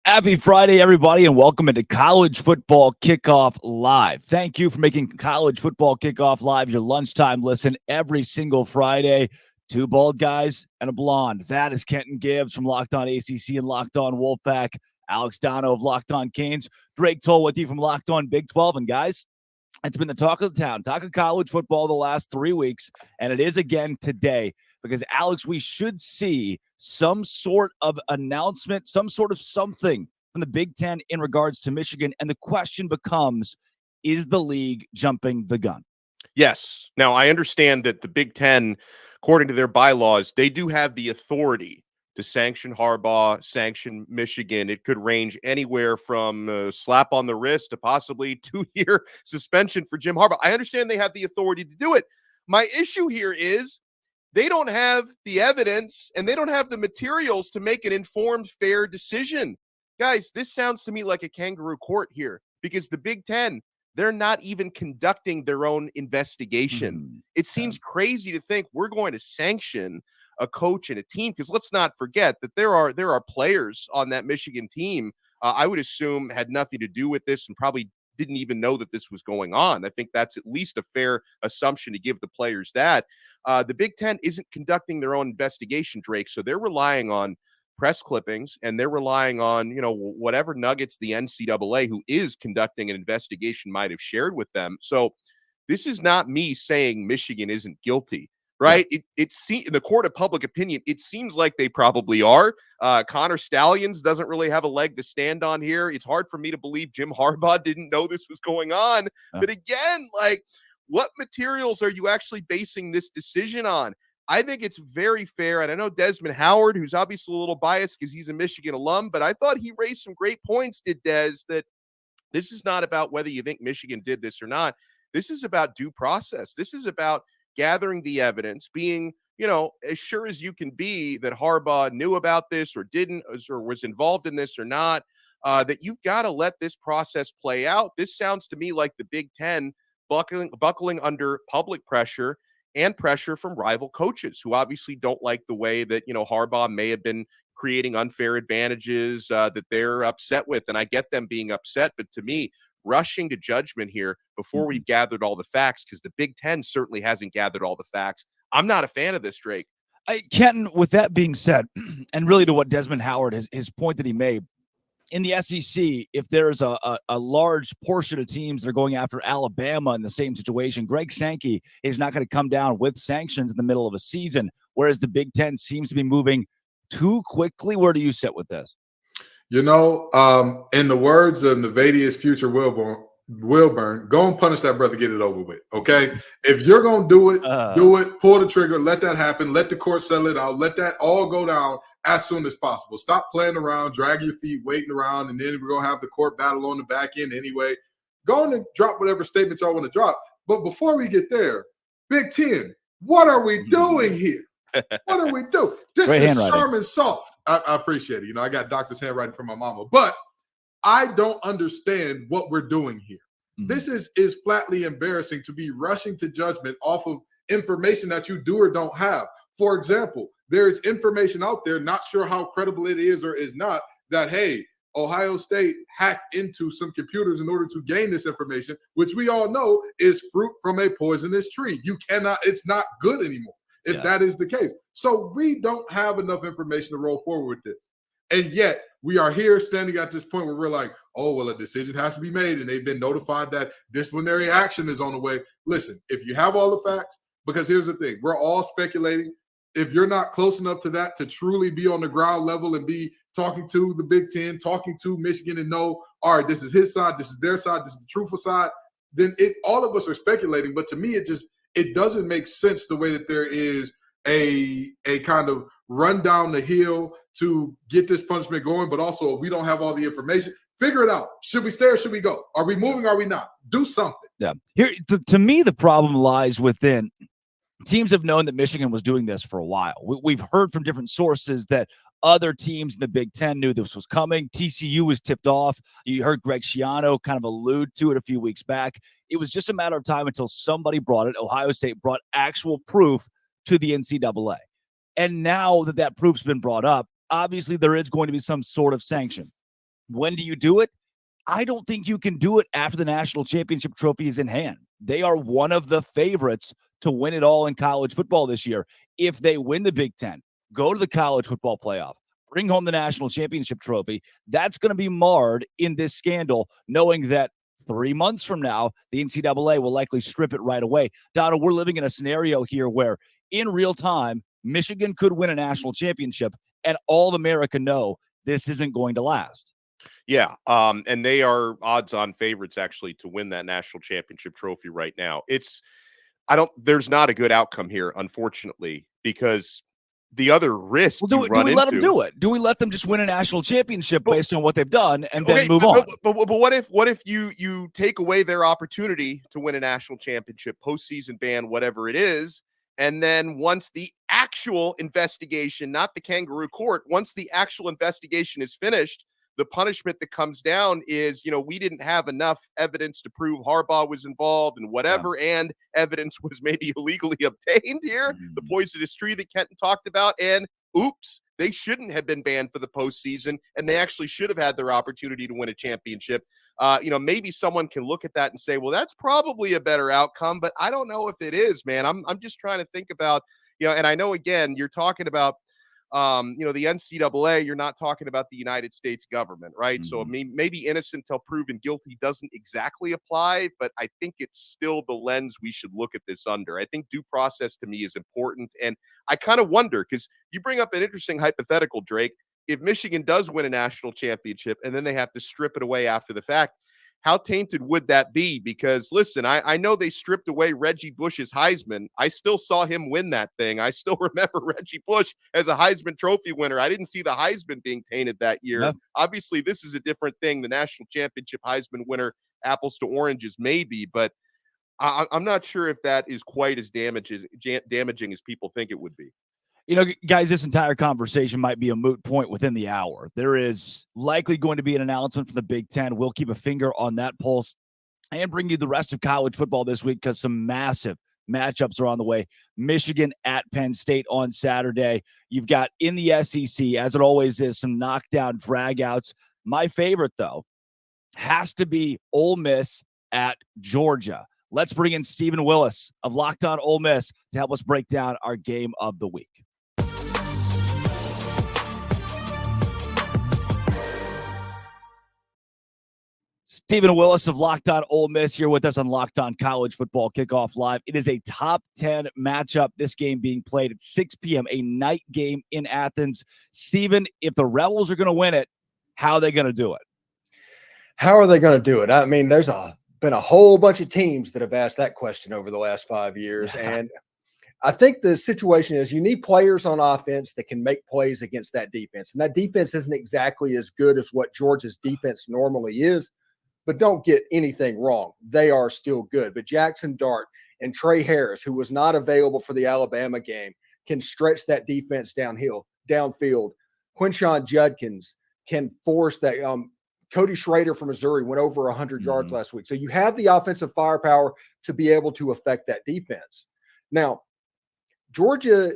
Happy Friday, everybody, and welcome into College Football Kickoff Live. Thank you for making College Football Kickoff Live your lunchtime listen every single Friday. Two bald guys and a blonde. That is Kenton Gibbs from Locked On ACC and Locked On Wolfpack. Alex Dono of Locked On Canes. Drake Toll with you from Locked On Big 12. And guys, it's been the talk of the town, talk of college football the last 3 weeks, and it is again today. Because, Alex, we should see some sort of announcement, some sort of something from the Big Ten in regards to Michigan. And the question becomes, is the league jumping the gun? Yes. Now, I understand that the Big Ten, according to their bylaws, they do have the authority to sanction Harbaugh, sanction Michigan. It could range anywhere from a slap on the wrist to possibly 2-year suspension for Jim Harbaugh. I understand they have the authority to do it. My issue here is they don't have the evidence and they don't have the materials to make an informed, fair decision. Guys, this sounds to me like a kangaroo court here because the Big Ten, they're not even conducting their own investigation. It seems crazy to think we're going to sanction a coach and a team because let's not forget that there are players on that Michigan team I would assume had nothing to do with this and probably didn't even know that this was going on. I think that's at least a fair assumption to give the players that. The Big Ten isn't conducting their own investigation, Drake, so they're relying on press clippings and they're relying on, whatever nuggets the NCAA, who is conducting an investigation, might have shared with them. So this is not me saying Michigan isn't guilty. Right. Yeah. It's in the court of public opinion. It seems like they probably are. Connor Stallions doesn't really have a leg to stand on here. It's hard for me to believe Jim Harbaugh didn't know this was going on. But again, what materials are you actually basing this decision on? I think it's very fair. And I know Desmond Howard, who's obviously a little biased because he's a Michigan alum, but I thought he raised some great points, did Des, that this is not about whether you think Michigan did this or not. This is about due process. This is about gathering the evidence, being, as sure as you can be that Harbaugh knew about this or didn't, or was involved in this or not, that you've got to let this process play out. This sounds to me like the Big Ten buckling under public pressure and pressure from rival coaches who obviously don't like the way that, Harbaugh may have been creating unfair advantages that they're upset with. And I get them being upset, but to me, rushing to judgment here before we've gathered all the facts, because the Big Ten certainly hasn't gathered all the facts. I'm not a fan of this, Drake. Kenton, with that being said, and really to what Desmond Howard, his point that he made, in the SEC, if there's a large portion of teams that are going after Alabama in the same situation, Greg Sankey is not going to come down with sanctions in the middle of a season, whereas the Big Ten seems to be moving too quickly. Where do you sit with this? In the words of Nevadia's future Wilburn, go and punish that brother, get it over with, okay? If you're going to do it, pull the trigger, let that happen, let the court settle it out, let that all go down as soon as possible. Stop playing around, dragging your feet, waiting around, and then we're going to have the court battle on the back end anyway. Go on and drop whatever statements y'all want to drop. But before we get there, Big Ten, what are we doing here? What do we do? This is Sherman soft. I appreciate it. I got doctor's handwriting from my mama, but I don't understand what we're doing here. This is flatly embarrassing to be rushing to judgment off of information that you do or don't have. For example, there is information out there, not sure how credible it is or is not, that, hey, Ohio State hacked into some computers in order to gain this information, which we all know is fruit from a poisonous tree. It's not good anymore if that is the case. So we don't have enough information to roll forward with this. And yet we are here standing at this point where we're like, oh, well, a decision has to be made and they've been notified that disciplinary action is on the way. Listen, if you have all the facts, because here's the thing, we're all speculating. If you're not close enough to that to truly be on the ground level and be talking to the Big Ten, talking to Michigan and know, all right, this is his side, this is their side, this is the truthful side, then all of us are speculating. But to me, it doesn't make sense the way that there is a kind of run down the hill to get this punishment going, but also we don't have all the information. Figure it out. Should we stay or should we go? Are we moving? Are we not? Do something. Yeah. Here, to me, the problem lies within teams have known that Michigan was doing this for a while. We've heard from different sources that other teams in the Big Ten knew this was coming. TCU was tipped off. You heard Greg Schiano kind of allude to it a few weeks back. It was just a matter of time until somebody brought it. Ohio State brought actual proof to the NCAA. And now that proof's been brought up, obviously there is going to be some sort of sanction. When do you do it? I don't think you can do it after the national championship trophy is in hand. They are one of the favorites to win it all in college football this year. If they win the Big Ten, go to the college football playoff, bring home the national championship trophy, that's going to be marred in this scandal, knowing that 3 months from now, the NCAA will likely strip it right away. Donald, we're living in a scenario here where in real time, Michigan could win a national championship, and all of America know this isn't going to last. Yeah, and they are odds-on favorites actually to win that national championship trophy right now. There's not a good outcome here, unfortunately, because the other risk do we let them do it? Do we let them just win a national championship based on what they've done and then move on? But what if you take away their opportunity to win a national championship, postseason ban, whatever it is, and then once the actual investigation, not the kangaroo court, once the actual investigation is finished, the punishment that comes down is, we didn't have enough evidence to prove Harbaugh was involved and whatever, and evidence was maybe illegally obtained here, the poisonous tree that Kenton talked about, and oops, they shouldn't have been banned for the postseason, and they actually should have had their opportunity to win a championship. Maybe someone can look at that and say, well, that's probably a better outcome, but I don't know if it is, man. I'm just trying to think about, and I know, again, you're talking about, the NCAA, you're not talking about the United States government, right? Mm-hmm. So maybe innocent till proven guilty doesn't exactly apply, but I think it's still the lens we should look at this under. I think due process to me is important. And I kind of wonder, because you bring up an interesting hypothetical, Drake. If Michigan does win a national championship and then they have to strip it away after the fact, how tainted would that be? Because listen, I know they stripped away Reggie Bush's Heisman. I still saw him win that thing. I still remember Reggie Bush as a Heisman Trophy winner. I didn't see the Heisman being tainted that year. No. Obviously, this is a different thing. The national championship Heisman winner, apples to oranges, maybe, but I'm not sure if that is quite as damaging as people think it would be. Guys, this entire conversation might be a moot point within the hour. There is likely going to be an announcement for the Big Ten. We'll keep a finger on that pulse and bring you the rest of college football this week because some massive matchups are on the way. Michigan at Penn State on Saturday. You've got in the SEC, as it always is, some knockdown dragouts. My favorite, though, has to be Ole Miss at Georgia. Let's bring in Stephen Willis of Locked On Ole Miss to help us break down our game of the week. Stephen Willis of Locked On Ole Miss here with us on Locked On College Football Kickoff Live. It is a top 10 matchup, this game being played at 6 p.m., a night game in Athens. Stephen, if the Rebels are going to win it, how are they going to do it? How are they going to do it? I mean, there's been a whole bunch of teams that have asked that question over the last 5 years, and I think the situation is you need players on offense that can make plays against that defense, and that defense isn't exactly as good as what Georgia's defense normally is. But don't get anything wrong. They are still good. But Jackson Dart and Trey Harris, who was not available for the Alabama game, can stretch that defense downfield. Quinshon Judkins can force that. Cody Schrader from Missouri went over 100 yards last week. So you have the offensive firepower to be able to affect that defense. Now, Georgia,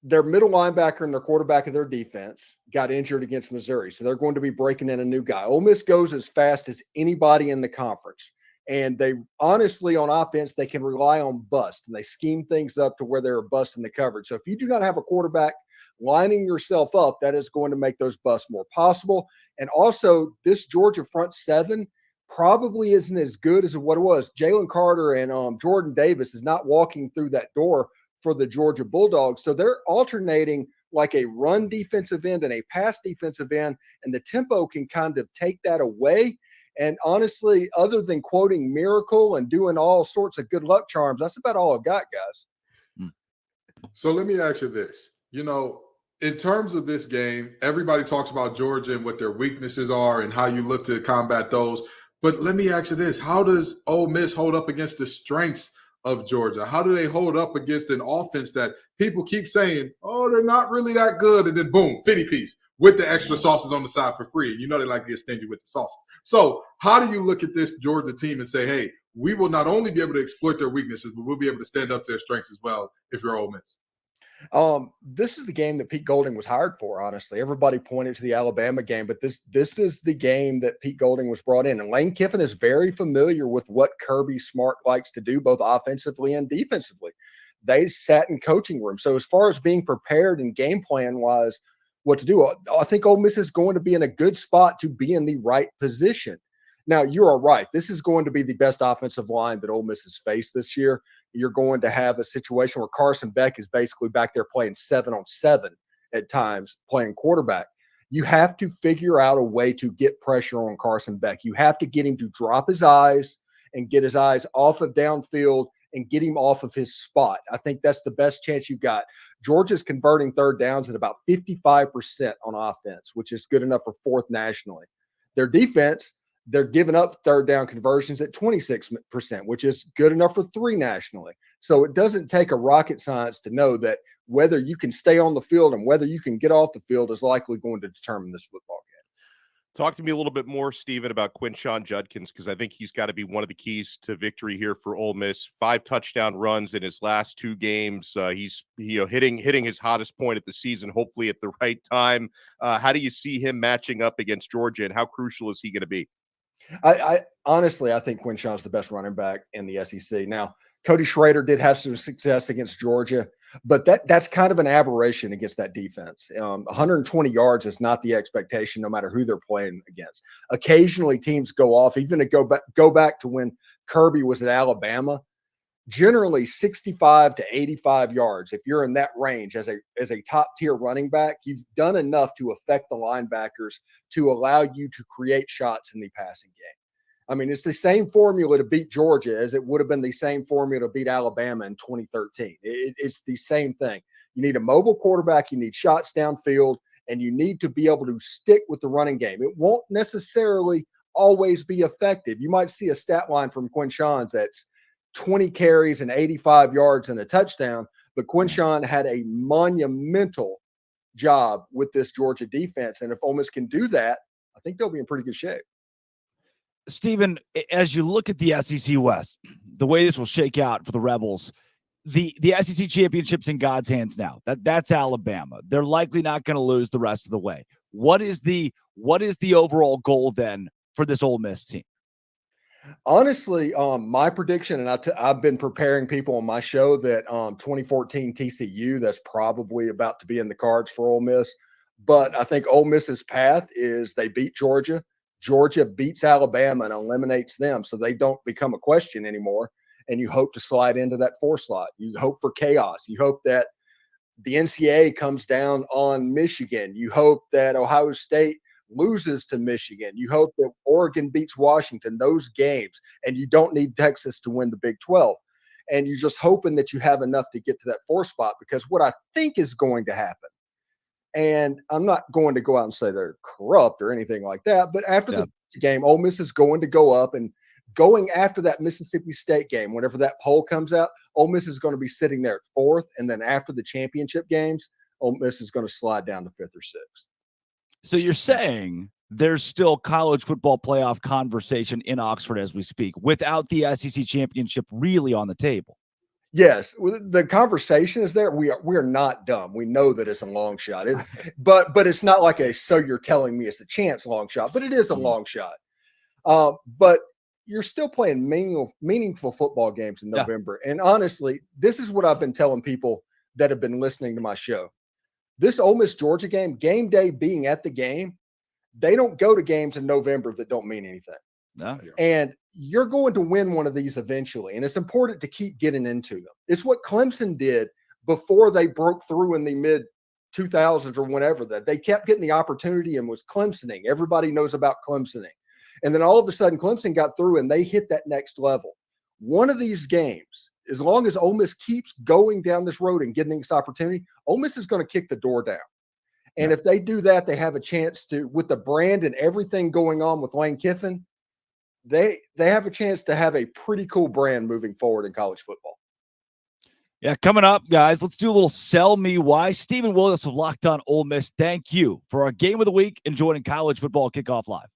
their middle linebacker and their quarterback of their defense got injured against Missouri. So they're going to be breaking in a new guy. Ole Miss goes as fast as anybody in the conference. And they honestly, on offense, they can rely on bust. And they scheme things up to where they're a bust in the coverage. So if you do not have a quarterback lining yourself up, that is going to make those busts more possible. And also, this Georgia front seven probably isn't as good as what it was. Jalen Carter and Jordan Davis is not walking through that door for the Georgia Bulldogs. So they're alternating like a run defensive end and a pass defensive end, and the tempo can kind of take that away. And honestly, other than quoting Miracle and doing all sorts of good luck charms, that's about all I've got, guys. So let me ask you this. In terms of this game, everybody talks about Georgia and what their weaknesses are and how you look to combat those. But let me ask you this. How does Ole Miss hold up against the strengths of Georgia? How do they hold up against an offense that people keep saying, oh, they're not really that good, and then boom, 50 piece with the extra sauces on the side for free? You know they like to get stingy with the sauce. So how do you look at this Georgia team and say, hey, we will not only be able to exploit their weaknesses, but we'll be able to stand up to their strengths as well if you're Ole Miss? This is the game that Pete Golding was hired for, honestly. Everybody pointed to the Alabama game, but this is the game that Pete Golding was brought in. And Lane Kiffin is very familiar with what Kirby Smart likes to do, both offensively and defensively. They sat in coaching rooms. So as far as being prepared and game plan wise, what to do, I think Ole Miss is going to be in a good spot to be in the right position. Now, you are right. This is going to be the best offensive line that Ole Miss has faced this year. You're going to have a situation where Carson Beck is basically back there playing 7-on-7 at times, playing quarterback. You have to figure out a way to get pressure on Carson Beck. You have to get him to drop his eyes and get his eyes off of downfield and get him off of his spot. I think that's the best chance you got. Georgia's converting third downs at about 55% on offense, which is good enough for fourth nationally. Their defense, they're giving up third down conversions at 26%, which is good enough for three nationally. So it doesn't take a rocket science to know that whether you can stay on the field and whether you can get off the field is likely going to determine this football game. Talk to me a little bit more, Stephen, about Quinshon Judkins, because I think he's got to be one of the keys to victory here for Ole Miss. 5 touchdown runs in his last 2 games. He's hitting his hottest point at the season, hopefully at the right time. How do you see him matching up against Georgia, and how crucial is he going to be? I honestly, I think Quinshon's the best running back in the SEC. Now, Cody Schrader did have some success against Georgia, but that's kind of an aberration against that defense. 120 yards is not the expectation, no matter who they're playing against. Occasionally, teams go off, even to go back to when Kirby was at Alabama. Generally, 65 to 85 yards. If you're in that range as a top tier running back, you've done enough to affect the linebackers to allow you to create shots in the passing game. I mean, it's the same formula to beat Georgia as it would have been the same formula to beat Alabama in 2013. It's the same thing. You need a mobile quarterback, you need shots downfield, and you need to be able to stick with the running game. It won't necessarily always be effective. You might see a stat line from Quinshon that's 20 carries and 85 yards and a touchdown, but Quinshon had a monumental job with this Georgia defense. And if Ole Miss can do that, I think they'll be in pretty good shape. Stephen, as you look at the SEC West, the way this will shake out for the Rebels, the SEC championship's in God's hands now. That's Alabama. They're likely not going to lose the rest of the way. What is the overall goal then for this Ole Miss team? Honestly, my prediction, and I've been preparing people on my show that 2014 TCU, that's probably about to be in the cards for Ole Miss. But I think Ole Miss's path is they beat Georgia. Georgia beats Alabama and eliminates them, so they don't become a question anymore. And you hope to slide into that 4 slot. You hope for chaos. You hope that the NCAA comes down on Michigan. You hope that Ohio State loses to Michigan. You hope that Oregon beats Washington, those games, and you don't need Texas to win the Big 12. And you're just hoping that you have enough to get to that 4 spot, because what I think is going to happen, and I'm not going to go out and say they're corrupt or anything like that, but after the game, Ole Miss is going to go up, and going after that Mississippi State game, whenever that poll comes out, Ole Miss is going to be sitting there at 4th, and then after the championship games, Ole Miss is going to slide down to 5th or 6th. So you're saying there's still college football playoff conversation in Oxford as we speak, without the SEC championship really on the table? Yes, the conversation is there. We are not dumb. We know that it's a long shot, but it's not like so you're telling me it's a chance long shot, but it is a long shot. But you're still playing meaningful football games in November. And honestly, this is what I've been telling people that have been listening to my show. This Ole Miss Georgia game day being at the game, they don't go to games in November that don't mean anything. No. And you're going to win one of these eventually. And it's important to keep getting into them. It's what Clemson did before they broke through in the mid 2000s or whenever, that they kept getting the opportunity and was Clemsoning. Everybody knows about Clemsoning. And then all of a sudden Clemson got through and they hit that next level. One of these games, as long as Ole Miss keeps going down this road and getting this opportunity, Ole Miss is going to kick the door down. And if they do that, they have a chance to, with the brand and everything going on with Lane Kiffin, they have a chance to have a pretty cool brand moving forward in college football. Yeah, coming up, guys, let's do a little Sell Me Why. Stephen Willis of Locked On Ole Miss, thank you for our game of the week and joining College Football Kickoff Live.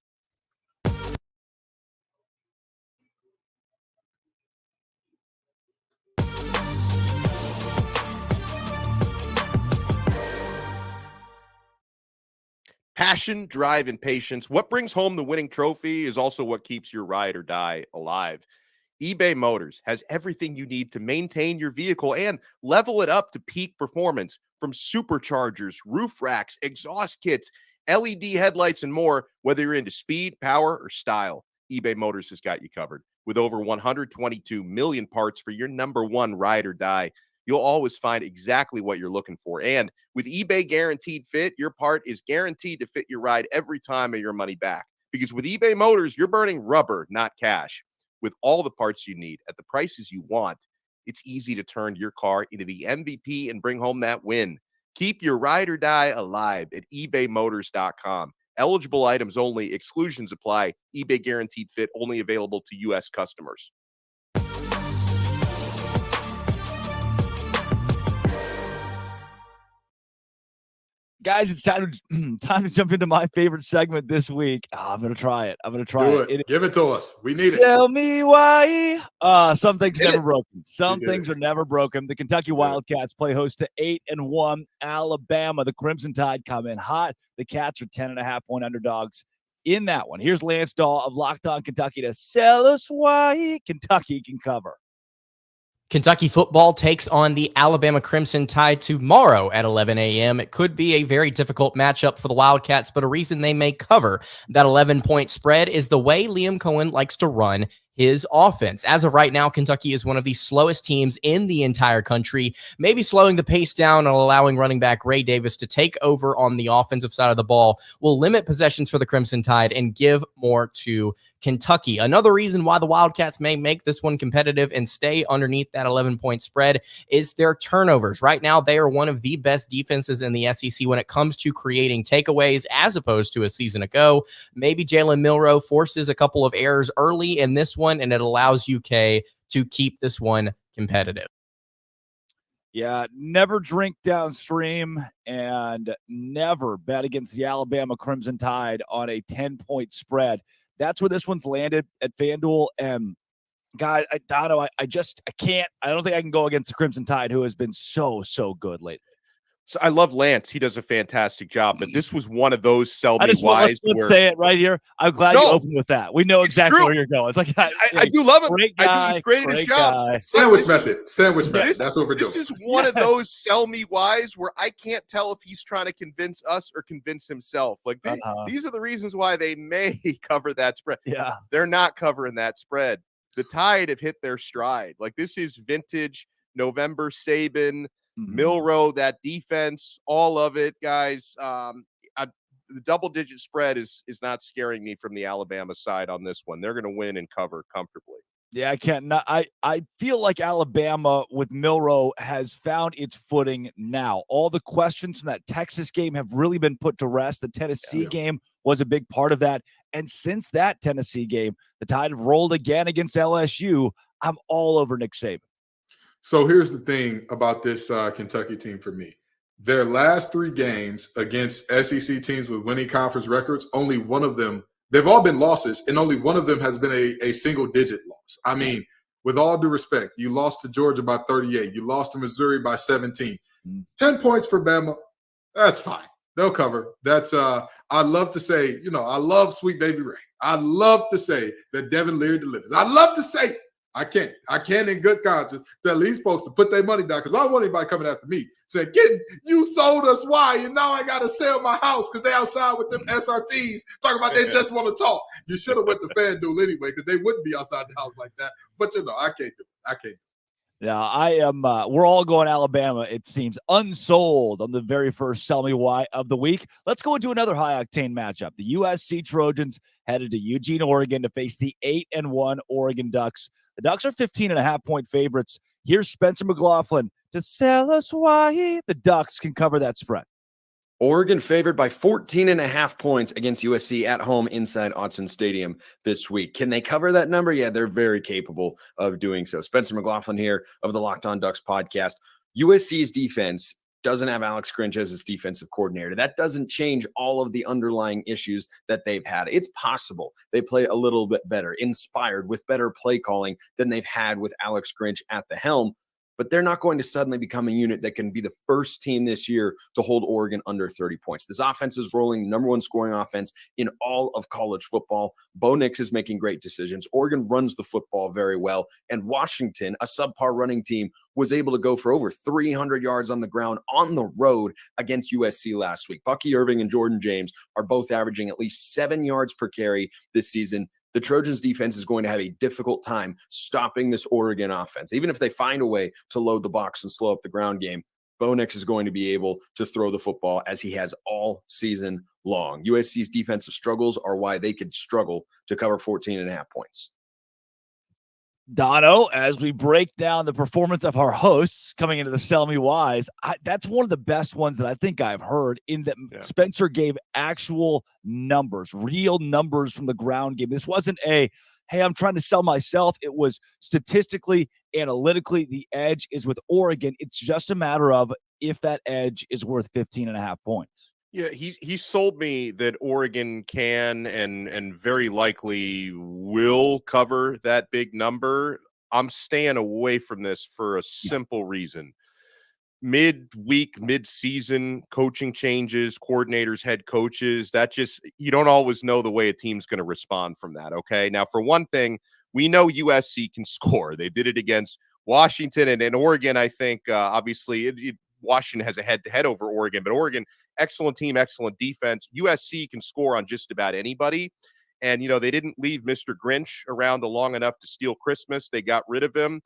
Passion, drive, and patience. What brings home the winning trophy is also what keeps your ride or die alive. eBay Motors has everything you need to maintain your vehicle and level it up to peak performance, from superchargers, roof racks, exhaust kits, LED headlights, and more. Whether you're into speed, power, or style, eBay Motors has got you covered. With over 122 million parts for your number one ride or die, you'll always find exactly what you're looking for. And with eBay Guaranteed Fit, your part is guaranteed to fit your ride every time, or your money back. Because with eBay Motors, you're burning rubber, not cash. With all the parts you need at the prices you want, it's easy to turn your car into the MVP and bring home that win. Keep your ride or die alive at ebaymotors.com. Eligible items only. Exclusions apply. eBay Guaranteed Fit only available to U.S. customers. Guys, it's time to jump into my favorite segment this week. I'm going to try it. Do it. Give it to us. We need it. Tell me why. Some things never broken. Some You things are never broken. The Kentucky Wildcats play host to 8-1 Alabama. The Crimson Tide come in hot. The Cats are 10.5-point underdogs in that one. Here's Lance Dahl of Locked On Kentucky to tell us why Kentucky can cover. Kentucky football takes on the Alabama Crimson Tide tomorrow at 11 a.m. It could be a very difficult matchup for the Wildcats, but a reason they may cover that 11-point spread is the way Liam Cohen likes to run his offense. As of right now, Kentucky is one of the slowest teams in the entire country, maybe slowing the pace down and allowing running back Ray Davis to take over on the offensive side of the ball will limit possessions for the Crimson Tide and give more to Kentucky. Another reason why the Wildcats may make this one competitive and stay underneath that 11-point spread is their turnovers. Right now, they are one of the best defenses in the SEC when it comes to creating takeaways, as opposed to a season ago. Maybe Jalen Milroe forces a couple of errors early in this one, and it allows UK to keep this one competitive. Yeah, never drink downstream and never bet against the Alabama Crimson Tide on a 10-point spread. That's where this one's landed at FanDuel. And God, I don't know. I can't. I don't think I can go against the Crimson Tide, who has been so good lately. So I love Lance. He does a fantastic job, but this was one of those sell me wise. Let's say it right here. I'm glad you opened with that. We know exactly where you're going. It's like I do love it. Great guy, He's great at his job. Sandwich method. That's what we're doing. This is one of those sell me wise where I can't tell if he's trying to convince us or convince himself. Like these are the reasons why they may cover that spread. Yeah, they're not covering that spread. The Tide have hit their stride. Like this is vintage November Saban. Milroe, that defense, all of it, guys. The double-digit spread is not scaring me from the Alabama side on this one. They're going to win and cover comfortably. Yeah, I can't. I feel like Alabama with Milroe has found its footing now. All the questions from that Texas game have really been put to rest. The Tennessee game was a big part of that. And since that Tennessee game, the Tide have rolled again against LSU. I'm all over Nick Saban. So here's the thing about this Kentucky team for me. Their last 3 games against SEC teams with winning conference records, only one of them, they've all been losses, and only one of them has been a single-digit loss. I mean, with all due respect, you lost to Georgia by 38. You lost to Missouri by 17. 10 points for Bama, that's fine. They'll cover. That's I'd love to say, I love Sweet Baby Ray. I'd love to say that Devin Leary delivers. I'd love to say I can't in good conscience tell these folks to put their money down because I don't want anybody coming after me saying, you sold us why? And now I got to sell my house because they outside with them SRTs talking about they just want to talk. You should have went to FanDuel anyway because they wouldn't be outside the house like that. But, I can't do it. Yeah, I am. We're all going Alabama, it seems, unsold on the very first Sell Me Why of the week. Let's go into another high-octane matchup. The USC Trojans headed to Eugene, Oregon to face the 8-1 Oregon Ducks. The Ducks are 15.5-point favorites. Here's Spencer McLaughlin to tell us why the Ducks can cover that spread. Oregon favored by 14.5 points against USC at home inside Autzen Stadium this week. Can they cover that number? Yeah, they're very capable of doing so. Spencer McLaughlin here of the Locked On Ducks podcast. USC's defense doesn't have Alex Grinch as its defensive coordinator. That doesn't change all of the underlying issues that they've had. It's possible they play a little bit better, inspired with better play calling than they've had with Alex Grinch at the helm. but they're not going to suddenly become a unit that can be the first team this year to hold Oregon under 30 points. This offense is rolling, number one scoring offense in all of college football. Bo Nix is making great decisions. Oregon runs the football very well. And Washington, a subpar running team, was able to go for over 300 yards on the ground on the road against USC last week. Bucky Irving and Jordan James are both averaging at least 7 yards per carry this season. The Trojans defense is going to have a difficult time stopping this Oregon offense. Even if they find a way to load the box and slow up the ground game, Bo Nix is going to be able to throw the football as he has all season long. USC's defensive struggles are why they could struggle to cover 14.5 points. Dono, as we break down the performance of our hosts coming into the Sell Me Wise, that's one of the best ones that I think I've heard, in that Spencer gave actual numbers, real numbers from the ground game. This wasn't a, hey, I'm trying to sell myself. It was statistically, analytically, the edge is with Oregon. It's just a matter of if that edge is worth 15.5 points. Yeah, he sold me that Oregon can and very likely will cover that big number. I'm staying away from this for a simple reason. Mid-week, mid-season coaching changes, coordinators, head coaches, that just, you don't always know the way a team's going to respond from that, okay? Now, for one thing, we know USC can score. They did it against Washington and Oregon. I think, obviously, Washington has a head-to-head over Oregon, but Oregon, excellent team, excellent defense. USC can score on just about anybody. And, they didn't leave Mr. Grinch around long enough to steal Christmas. They got rid of him.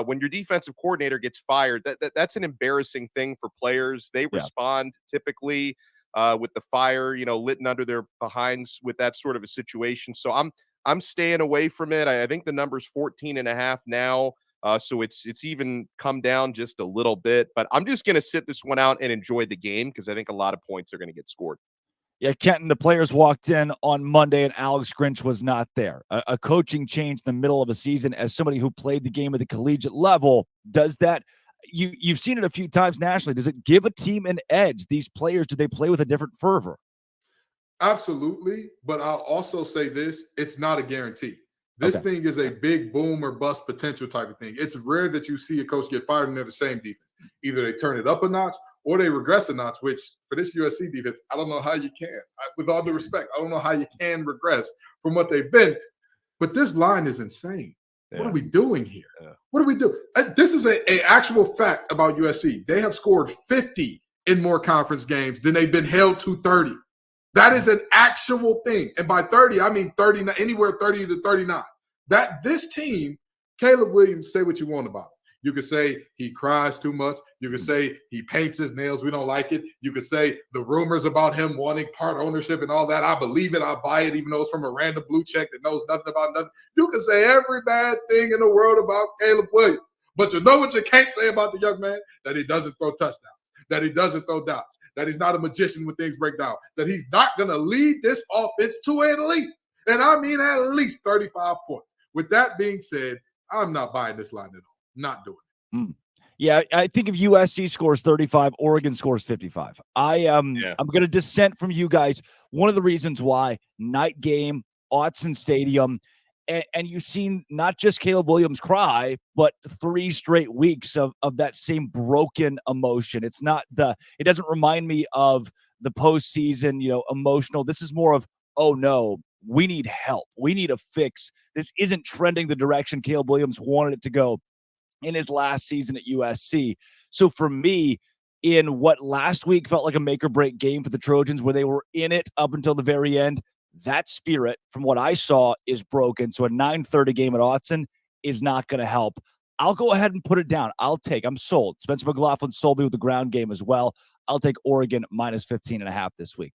When your defensive coordinator gets fired, that's an embarrassing thing for players. They respond typically with the fire, lit under their behinds with that sort of a situation. So I'm staying away from it. I think the number's 14.5 now. So it's even come down just a little bit, but I'm just going to sit this one out and enjoy the game because I think a lot of points are going to get scored. Yeah, Kenton, the players walked in on Monday and Alex Grinch was not there. A coaching change in the middle of a season, as somebody who played the game at the collegiate level, does that, you've seen it a few times nationally, does it give a team an edge? These players, do they play with a different fervor? Absolutely, but I'll also say this, it's not a guarantee. This thing is a big boom or bust potential type of thing. It's rare that you see a coach get fired and they're the same defense. Either they turn it up a notch or they regress a notch, which for this USC defense, I don't know how you can. With all due respect, I don't know how you can regress from what they've been. But this line is insane. Yeah. What are we doing here? Yeah. What do we do? This is an actual fact about USC. They have scored 50 in more conference games than they've been held to 30. That is an actual thing. And by 30, I mean 30, anywhere 30 to 39. This team, Caleb Williams, say what you want about him. You could say he cries too much. You could say he paints his nails. We don't like it. You could say the rumors about him wanting part ownership and all that. I believe it. I buy it, even though it's from a random blue check that knows nothing about nothing. You can say every bad thing in the world about Caleb Williams. But you know what you can't say about the young man? That he doesn't throw touchdowns, that he doesn't throw dots, that he's not a magician when things break down, that he's not going to lead this offense to at least, and I mean at least 35 points. With that being said, I'm not buying this line at all. Not doing it. Yeah, I think if USC scores 35, Oregon scores 55. I'm going to dissent from you guys. One of the reasons why, night game, Autzen Stadium, and you've seen not just Caleb Williams cry, but 3 straight weeks of that same broken emotion. It doesn't remind me of the postseason, emotional. This is more of, oh no, we need help. We need a fix. This isn't trending the direction Caleb Williams wanted it to go in his last season at USC. So for me, in what last week felt like a make or break game for the Trojans, where they were in it up until the very end, that spirit, from what I saw, is broken. So a 9:30 game at Autzen is not going to help. I'll go ahead and put it down. I'm sold. Spencer McLaughlin sold me with the ground game as well. I'll take Oregon minus 15.5 this week.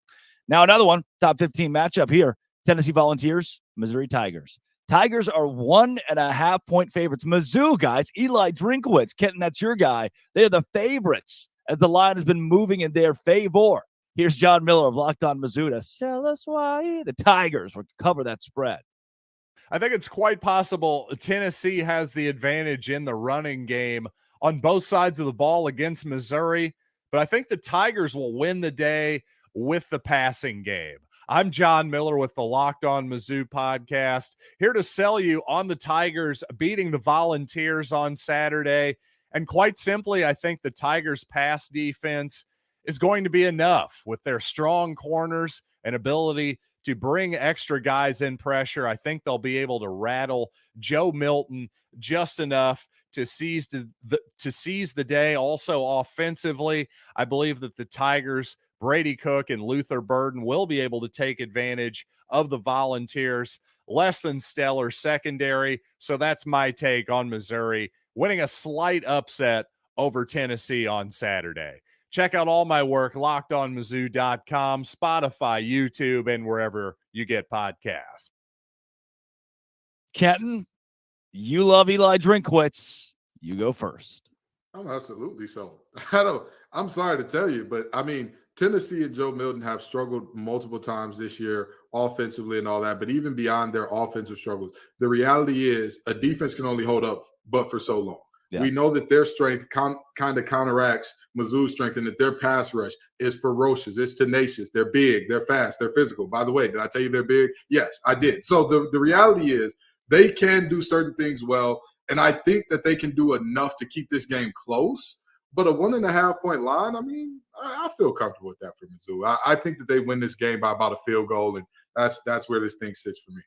Now another one, top 15 matchup here. Tennessee Volunteers, Missouri Tigers. Tigers are 1.5 point favorites. Mizzou, guys, Eli Drinkowitz, Kenton, that's your guy. They're the favorites as the line has been moving in their favor. Here's John Miller of Locked On Mizzou to sell us why the Tigers will cover that spread. I think it's quite possible Tennessee has the advantage in the running game on both sides of the ball against Missouri, but I think the Tigers will win the day with the passing game. I'm John Miller with the Locked On Mizzou podcast, here to sell you on the Tigers beating the Volunteers on Saturday. And quite simply, I think the Tigers' pass defense is going to be enough with their strong corners and ability to bring extra guys in pressure. I think they'll be able to rattle Joe Milton just enough to seize the day. Also offensively, I believe that the Tigers, Brady Cook and Luther Burden, will be able to take advantage of the Volunteers' less than stellar secondary. So that's my take on Missouri winning a slight upset over Tennessee on Saturday. Check out all my work, lockedonmizzou.com, Spotify, YouTube, and wherever you get podcasts. Kenton, you love Eli Drinkwitz. You go first. I'm absolutely so. I'm sorry to tell you, but I mean, Tennessee and Joe Milton have struggled multiple times this year offensively and all that, but even beyond their offensive struggles, the reality is a defense can only hold up but for so long. Yeah. We know that their strength kind of counteracts Mizzou's strength, and that their pass rush is ferocious. It's tenacious. They're big. They're fast. They're physical. By the way, did I tell you they're big? Yes, I did. So the reality is they can do certain things well, and I think that they can do enough to keep this game close. But a 1.5 point line, I mean, I feel comfortable with that for Mizzou. I think that they win this game by about a field goal, and that's where this thing sits for me.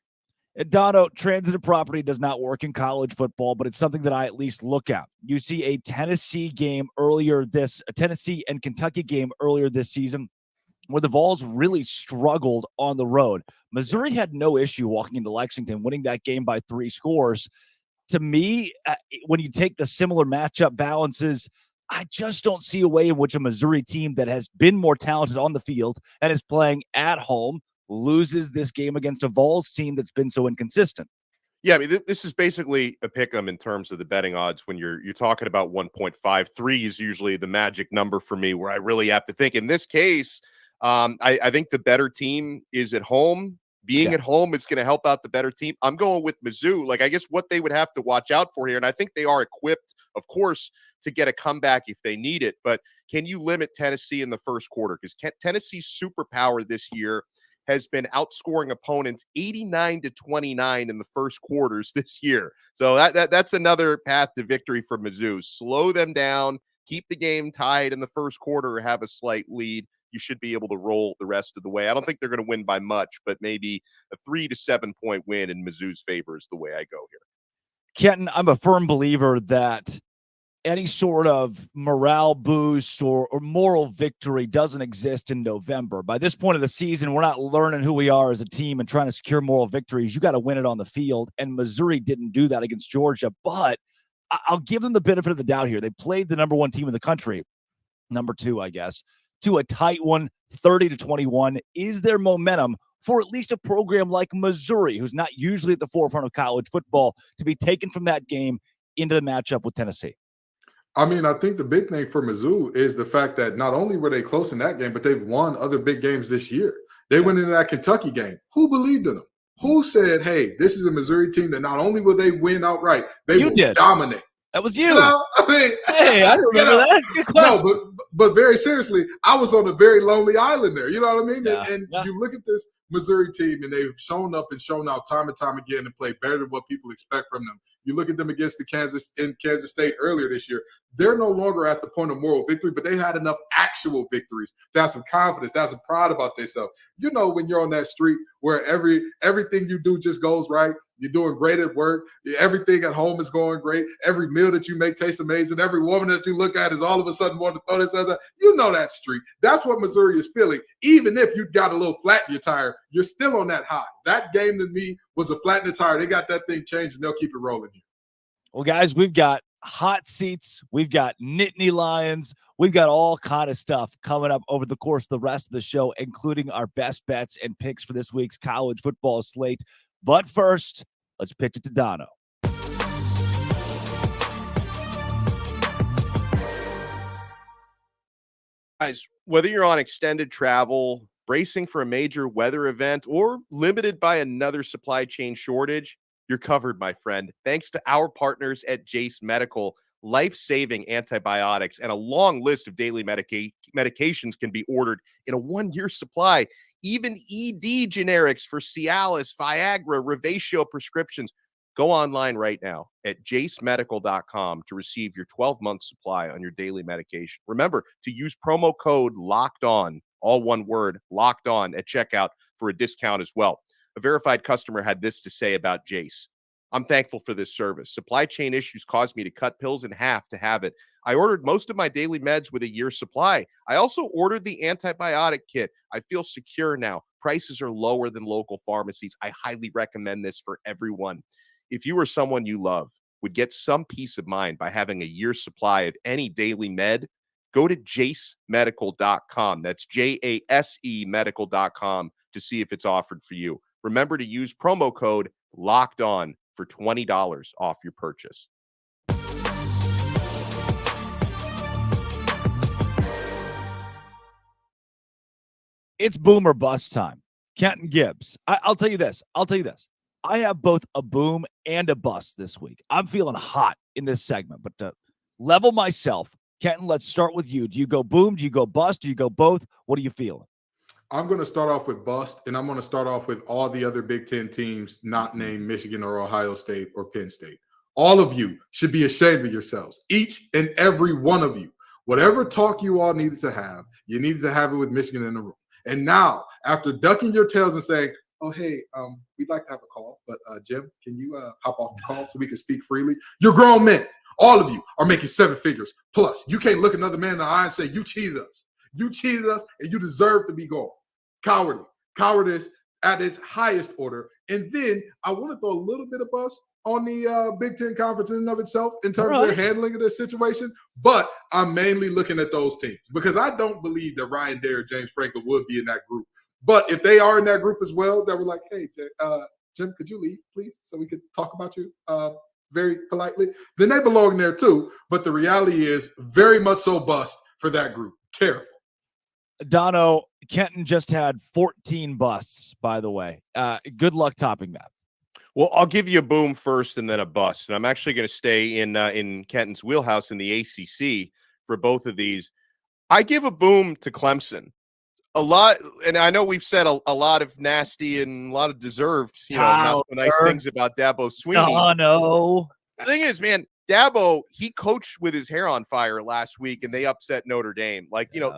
Dono, transitive property does not work in college football, but it's something that I at least look at. You see a Tennessee and Kentucky game earlier this season where the Vols really struggled on the road. Missouri had no issue walking into Lexington, winning that game by 3 scores. To me, when you take the similar matchup balances, I just don't see a way in which a Missouri team that has been more talented on the field and is playing at home loses this game against a Vols team that's been so inconsistent. Yeah, I mean, this is basically a pick 'em in terms of the betting odds. When you're talking about 1.53 is usually the magic number for me, where I really have to think. In this case, I think the better team is at home. Being at home, it's going to help out the better team. I'm going with Mizzou. Like, I guess what they would have to watch out for here, and I think they are equipped, of course, to get a comeback if they need it. But can you limit Tennessee in the first quarter? Because Tennessee's superpower this year has been outscoring opponents 89-29 in the first quarters this year. So that's another path to victory for Mizzou. Slow them down, keep the game tied in the first quarter, or have a slight lead. You should be able to roll the rest of the way. I don't think they're going to win by much, but maybe a 3 to 7 point win in Mizzou's favor is the way I go here. Kenton, I'm a firm believer that any sort of morale boost or moral victory doesn't exist in November. By this point of the season, we're not learning who we are as a team and trying to secure moral victories. You got to win it on the field, and Missouri didn't do that against Georgia, but I'll give them the benefit of the doubt here. They played the number 1 team in the country, number 2, I guess, to a tight one, 30-21. Is there momentum for at least a program like Missouri, who's not usually at the forefront of college football, to be taken from that game into the matchup with Tennessee? I mean, I think the big thing for Mizzou is the fact that not only were they close in that game, but they've won other big games this year. They went into that Kentucky game. Who believed in them? Who said, hey, this is a Missouri team that not only will they win outright, they will dominate? That was you. I mean, hey, I remember that. Good question. No, but very seriously, I was on a very lonely island there. You know what I mean? Yeah. And you look at this Missouri team, and they've shown up and shown out time and time again and played better than what people expect from them. You look at them against Kansas State earlier this year. They're no longer at the point of moral victory, but they had enough actual victories to have some confidence, to have some pride about themselves. You know, when you're on that street where everything you do just goes right, you're doing great at work, everything at home is going great, every meal that you make tastes amazing, every woman that you look at is all of a sudden wanting to throw this other. You know that street. That's what Missouri is feeling. Even if you got a little flat in your tire, you're still on that high. That game to me was a flat in the tire. They got that thing changed, and they'll keep it rolling here. Well, guys, we've got hot seats. We've got Nittany Lions. We've got all kind of stuff coming up over the course of the rest of the show, including our best bets and picks for this week's college football slate. But first, let's pitch it to Dono. Guys, whether you're on extended travel, bracing for a major weather event, or limited by another supply chain shortage, you're covered, my friend. Thanks to our partners at Jace Medical, life-saving antibiotics and a long list of daily medications can be ordered in a 1-year supply. Even ED generics for Cialis, Viagra, Revatio prescriptions. Go online right now at jacemedical.com to receive your 12-month supply on your daily medication. Remember to use promo code Locked On, all one word, Locked On, at checkout for a discount as well. A verified customer had this to say about Jace. I'm thankful for this service. Supply chain issues caused me to cut pills in half to have it. I ordered most of my daily meds with a year's supply. I also ordered the antibiotic kit. I feel secure now. Prices are lower than local pharmacies. I highly recommend this for everyone. If you or someone you love would get some peace of mind by having a year's supply of any daily med, go to jacemedical.com. That's JASE medical.com to see if it's offered for you. Remember to use promo code Locked On for $20 off your purchase. It's boom or bust time. Kenton Gibbs. I'll tell you this. I have both a boom and a bust this week. I'm feeling hot in this segment, but to level myself, Kenton, let's start with you. Do you go boom? Do you go bust? Do you go both? What are you feeling? I'm going to start off with bust, and I'm going to start off with all the other Big Ten teams not named Michigan or Ohio State or Penn State. All of you should be ashamed of yourselves, each and every one of you. Whatever talk you all needed to have, you needed to have it with Michigan in the room. And now, after ducking your tails and saying, oh, hey, we'd like to have a call, but Jim, can you hop off the call so we can speak freely? You're grown men. All of you are making 7 figures plus. You can't look another man in the eye and say, you cheated us. You cheated us, and you deserve to be gone. Cowardly. Cowardice at its highest order. And then I want to throw a little bit of bust on the Big Ten Conference in and of itself in terms of their handling of this situation. But I'm mainly looking at those teams because I don't believe that Ryan Day or James Franklin would be in that group. But if they are in that group as well, that were like, hey, Jim, could you leave, please, so we could talk about you very politely? Then they belong there too. But the reality is very much so bust for that group. Terrible. Dono, Kenton just had 14 busts, by the way. Good luck topping that. Well, I'll give you a boom first and then a bust. And I'm actually going to stay in Kenton's wheelhouse in the ACC for both of these. I give a boom to Clemson. A lot, and I know we've said a lot of nasty and a lot of deserved, not so nice things about Dabo Swinney. Oh, no. The thing is, man, Dabo, he coached with his hair on fire last week, and they upset Notre Dame.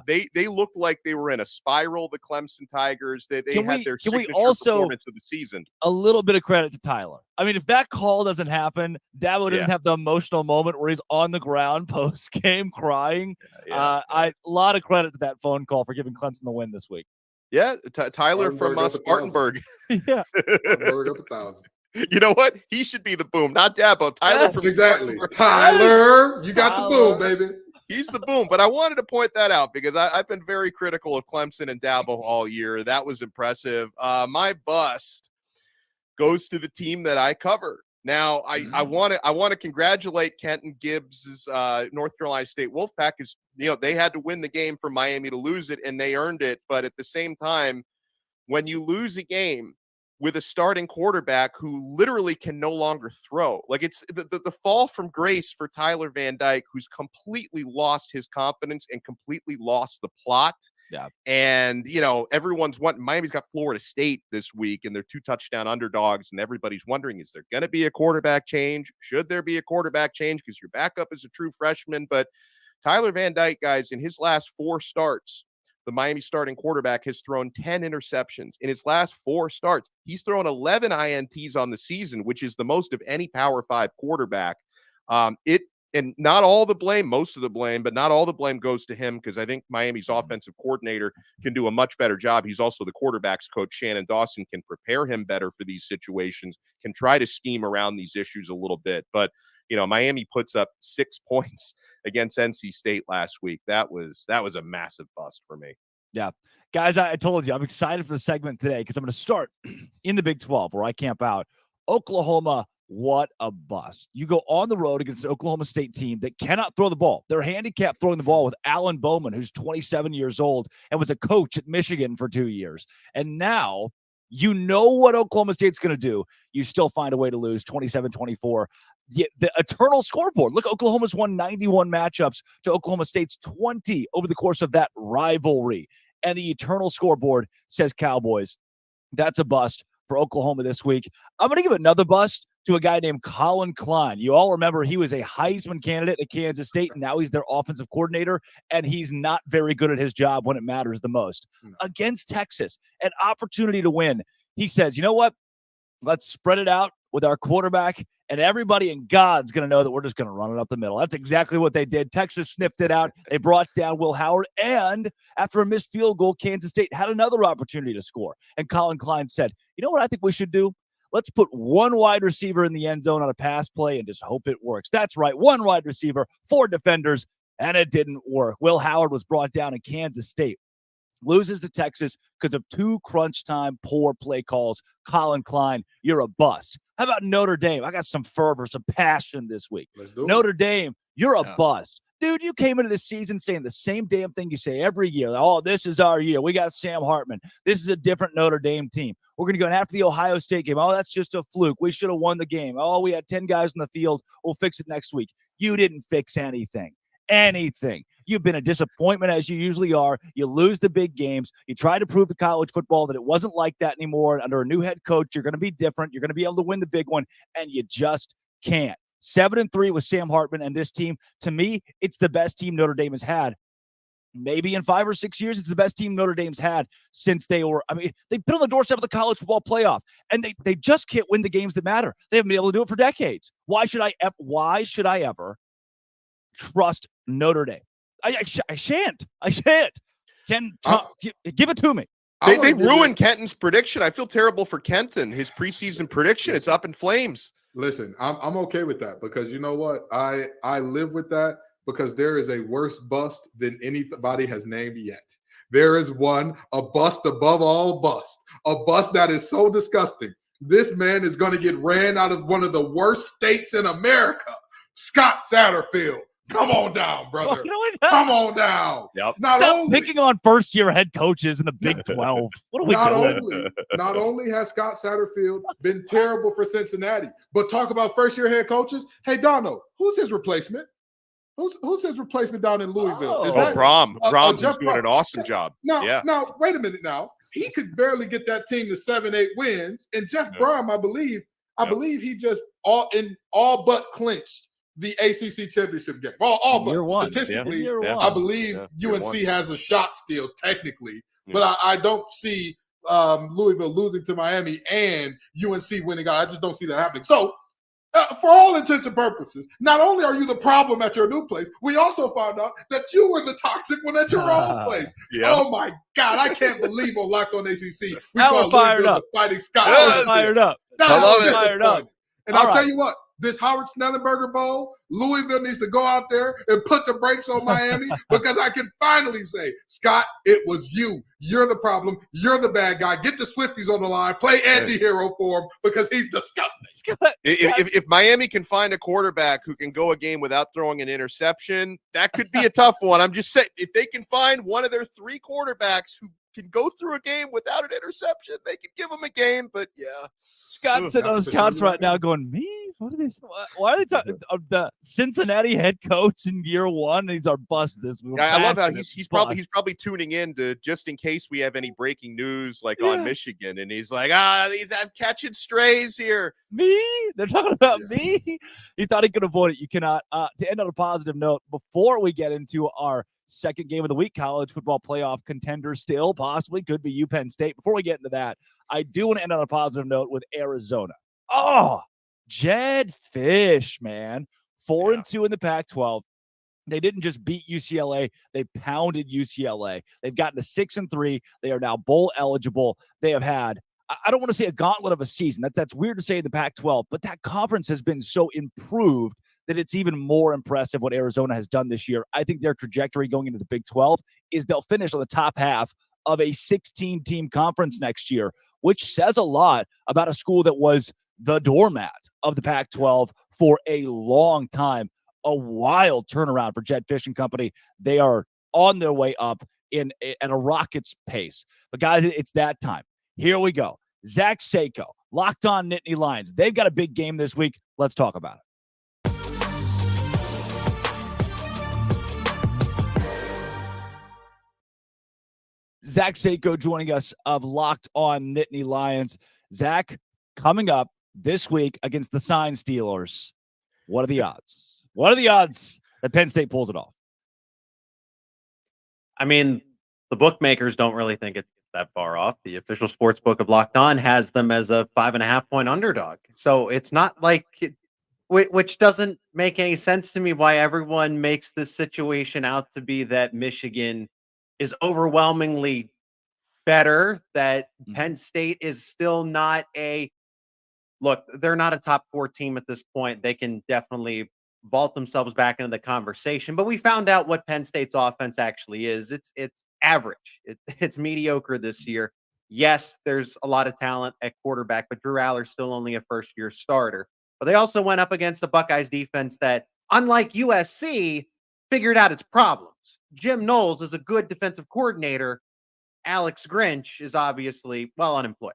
They looked like they were in a spiral, the Clemson Tigers. They had their signature performance of the season. A little bit of credit to Tyler. I mean, if that call doesn't happen, Dabo doesn't have the emotional moment where he's on the ground post-game crying. A lot of credit to that phone call for giving Clemson the win this week. Yeah, Tyler from Spartanburg. Yeah. Spartanburg up 1,000. You know what? He should be the boom, not Dabo. Tyler from exactly. Tyler, you got the boom, baby. He's the boom. But I wanted to point that out because I've been very critical of Clemson and Dabo all year. That was impressive. My bust goes to the team that I cover. Now, I want to congratulate Kenton Gibbs' North Carolina State Wolfpack. Is they had to win the game for Miami to lose it, and they earned it. But at the same time, when you lose a game with a starting quarterback who literally can no longer throw. Like it's the fall from grace for Tyler Van Dyke, who's completely lost his confidence and completely lost the plot. Yeah. And, everyone's wanting, Miami's got Florida State this week and they're 2 touchdown underdogs. And everybody's wondering, is there going to be a quarterback change? Should there be a quarterback change? Because your backup is a true freshman. But Tyler Van Dyke, guys, in his last 4 starts, the Miami starting quarterback has thrown 10 interceptions. In his last 4 starts, he's thrown 11 INTs on the season, which is the most of any Power 5 quarterback. And not all the blame, most of the blame, but not all the blame goes to him because I think Miami's offensive coordinator can do a much better job. He's also the quarterback's coach. Shannon Dawson can prepare him better for these situations, can try to scheme around these issues a little bit. But, Miami puts up 6 points against NC State last week. That was a massive bust for me. Yeah. Guys, I told you, I'm excited for the segment today because I'm going to start in the Big 12 where I camp out. Oklahoma, what a bust. You go on the road against an Oklahoma State team that cannot throw the ball. They're handicapped throwing the ball with Alan Bowman, who's 27 years old and was a coach at Michigan for 2 years. And now you know what Oklahoma State's going to do. You still find a way to lose 27-24. The eternal scoreboard. Look, Oklahoma's won 91 matchups to Oklahoma State's 20 over the course of that rivalry. And the eternal scoreboard says Cowboys. That's a bust for Oklahoma this week. I'm going to give another bust to a guy named Colin Klein. You all remember he was a Heisman candidate at Kansas State, and now he's their offensive coordinator, and he's not very good at his job when it matters the most. Against Texas, an opportunity to win. He says, you know what? Let's spread it out with our quarterback, and everybody in God's going to know that we're just going to run it up the middle. That's exactly what they did. Texas sniffed it out. They brought down Will Howard, and after a missed field goal, Kansas State had another opportunity to score. And Colin Klein said, you know what I think we should do? Let's put one wide receiver in the end zone on a pass play and just hope it works. That's right, one wide receiver, 4 defenders, and it didn't work. Will Howard was brought down in Kansas State. Loses to Texas because of 2 crunch time poor play calls. Colin Klein, you're a bust. How about Notre Dame? I got some fervor, some passion this week. Notre Dame, you're a bust. Dude, you came into this season saying the same damn thing you say every year. Oh, this is our year. We got Sam Hartman. This is a different Notre Dame team. We're going to go in after the Ohio State game. Oh, that's just a fluke. We should have won the game. Oh, we had 10 guys in the field. We'll fix it next week. You didn't fix anything. You've been a disappointment as you usually are. You lose the big games. You try to prove to college football that it wasn't like that anymore. Under a new head coach, you're going to be different. You're going to be able to win the big one, and you just can't. 7-3 with Sam Hartman and this team. To me, it's the best team Notre Dame has had. Maybe in 5 or 6 years, it's the best team Notre Dame's had since they've been on the doorstep of the college football playoff, and they just can't win the games that matter. They haven't been able to do it for decades. Why should I ever trust Notre Dame? I shan't. Ken, give it to me. They ruined Kenton's prediction. I feel terrible for Kenton. His preseason prediction, it's up in flames. Listen, I'm okay with that because you know what? I live with that because there is a worse bust than anybody has named yet. There is one, a bust above all bust, a bust that is so disgusting. This man is going to get ran out of one of the worst states in America, Scott Satterfield. Come on down, brother. Come on down. Yep. Stop picking on first-year head coaches in the Big 12. What are we doing? Not only has Scott Satterfield been terrible for Cincinnati, but talk about first-year head coaches. Hey, Dono, who's his replacement? Who's his replacement down in Louisville? Brom. Brom's doing an awesome job. Now, wait a minute now. He could barely get that team to 7-8 wins. And Jeff Brom, I believe he just all but clinched the ACC championship game. All but statistically, I believe UNC has a shot still technically, but I don't see Louisville losing to Miami and UNC winning out. I just don't see that happening. So for all intents and purposes, not only are you the problem at your new place, we also found out that you were the toxic one at your old place. Oh my God, I can't believe on Locked On ACC we call Louisville the Fighting Scots. Fired up. Fired up. And I'll tell you what, this Howard Snellenberger Bowl, Louisville needs to go out there and put the brakes on Miami because I can finally say, Scott, it was you. You're the problem. You're the bad guy. Get the Swifties on the line. Play anti-hero for him because he's disgusting. If Miami can find a quarterback who can go a game without throwing an interception, that could be a tough one. I'm just saying, if they can find one of their 3 quarterbacks who can go through a game without an interception, they can give them a game. But Scott's sitting on his couch right now going, me? What are they? Why are they talking of the Cincinnati head coach in year 1? He's our bust this week. I love how he's probably tuning in to just in case we have any breaking news on Michigan, and he's like, I'm catching strays here. Me? They're talking about me? He thought he could avoid it. You cannot. To end on a positive note, before we get into our second game of the week, college football playoff contender still possibly could be UPenn State. Before we get into that, I do want to end on a positive note with Arizona. Jed Fish, man. 4-2 in the Pac-12. They didn't just beat UCLA. They pounded UCLA. They've gotten to 6-3. They are now bowl eligible. They have had, I don't want to say a gauntlet of a season. That's weird to say in the Pac-12, but that conference has been so improved that it's even more impressive what Arizona has done this year. I think their trajectory going into the Big 12 is they'll finish on the top half of a 16-team conference next year, which says a lot about a school that was the doormat of the Pac-12 for a long time. A wild turnaround for Jed Fish and company. They are on their way up at a rocket's pace. But guys, it's that time. Here we go. Zach Seiko, Locked On Nittany Lions. They've got a big game this week. Let's talk about it. Zach Seiko joining us of Locked On Nittany Lions. Zach, coming up this week against the Sign Steelers, what are the odds? What are the odds that Penn State pulls it off? I mean, the bookmakers don't really think it's that far off. The official sports book of Locked On has them as a 5.5-point underdog. So it's not like which doesn't make any sense to me why everyone makes this situation out to be that Michigan is overwhelmingly better, that Penn State is still not look, they're not a top 4 team at this point. They can definitely vault themselves back into the conversation, but we found out what Penn State's offense actually is. It's average. It's mediocre this year. Yes, there's a lot of talent at quarterback, but Drew Aller's still only a first-year starter. But they also went up against the Buckeyes defense that, unlike USC, figured out its problems. Jim Knowles is a good defensive coordinator. Alex Grinch is obviously, unemployed.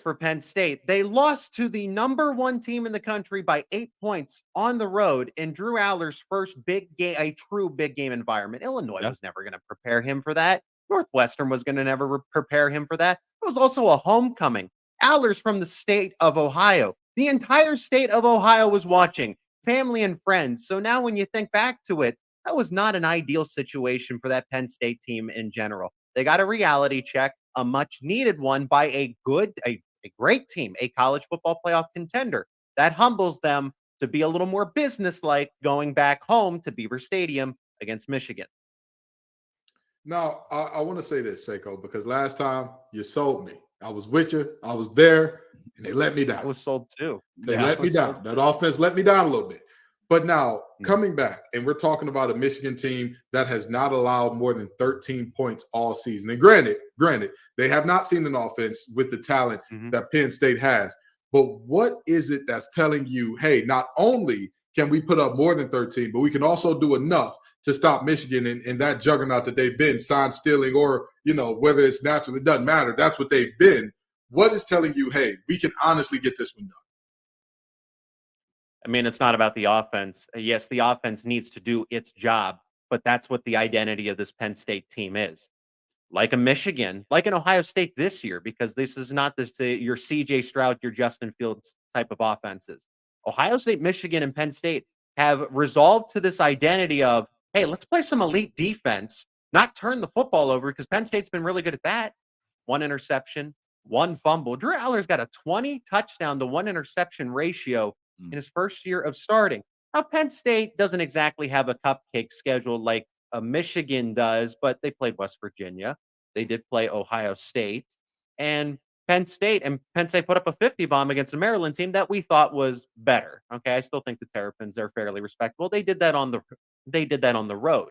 For Penn State, they lost to the number 1 team in the country by 8 points on the road in Drew Aller's first big game, a true big game environment. Illinois was never going to prepare him for that. Northwestern was going to never prepare him for that. It was also a homecoming. Aller's from the state of Ohio. The entire state of Ohio was watching, family and friends. So now when you think back to it, that was not an ideal situation for that Penn State team in general. They got a reality check, a much needed one by a great team, a college football playoff contender. That humbles them to be a little more businesslike going back home to Beaver Stadium against Michigan. Now, I want to say this, Seiko, because last time you sold me. I was with you. I was there, and they let me down. I was sold too. They let me down. That offense let me down a little bit. But now, coming back, and we're talking about a Michigan team that has not allowed more than 13 points all season. And granted, they have not seen an offense with the talent that Penn State has. But what is it that's telling you, hey, not only can we put up more than 13, but we can also do enough to stop Michigan in that juggernaut that they've been, sign stealing or, whether it's natural, it doesn't matter. That's what they've been. What is telling you, hey, we can honestly get this one done? I mean, it's not about the offense. Yes, the offense needs to do its job, but that's what the identity of this Penn State team is. Like a Michigan, like an Ohio State this year, because this is not your CJ Stroud, your Justin Fields type of offenses. Ohio State, Michigan, and Penn State have resolved to this identity of, hey, let's play some elite defense, not turn the football over, because Penn State's been really good at that. 1 interception, 1 fumble. Drew Aller's got a 20 touchdown to 1 interception ratio in his first year of starting. Now, Penn State doesn't exactly have a cupcake schedule like Michigan does, but they played West Virginia. They did play Ohio State. And Penn State put up a 50 bomb against a Maryland team that we thought was better. Okay, I still think the Terrapins are fairly respectable. They did that on the road.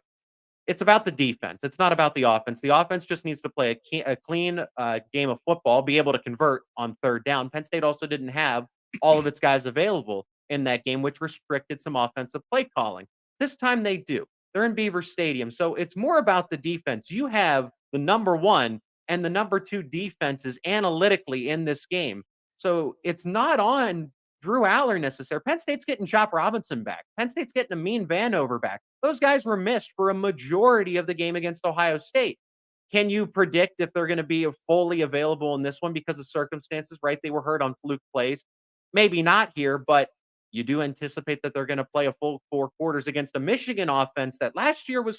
It's about the defense. It's not about the offense. The offense just needs to play a clean game of football, be able to convert on 3rd down. Penn State also didn't have all of its guys available in that game, which restricted some offensive play calling. This time they do. They're in Beaver Stadium. So it's more about the defense. You have the number 1 and the number 2 defenses analytically in this game. So it's not on Drew Aller necessarily. Penn State's getting Chop Robinson back. Penn State's getting Amin Vanover back. Those guys were missed for a majority of the game against Ohio State. Can you predict if they're going to be fully available in this one because of circumstances, right? They were hurt on fluke plays. Maybe not here, but you do anticipate that they're going to play a full 4 quarters against a Michigan offense that last year was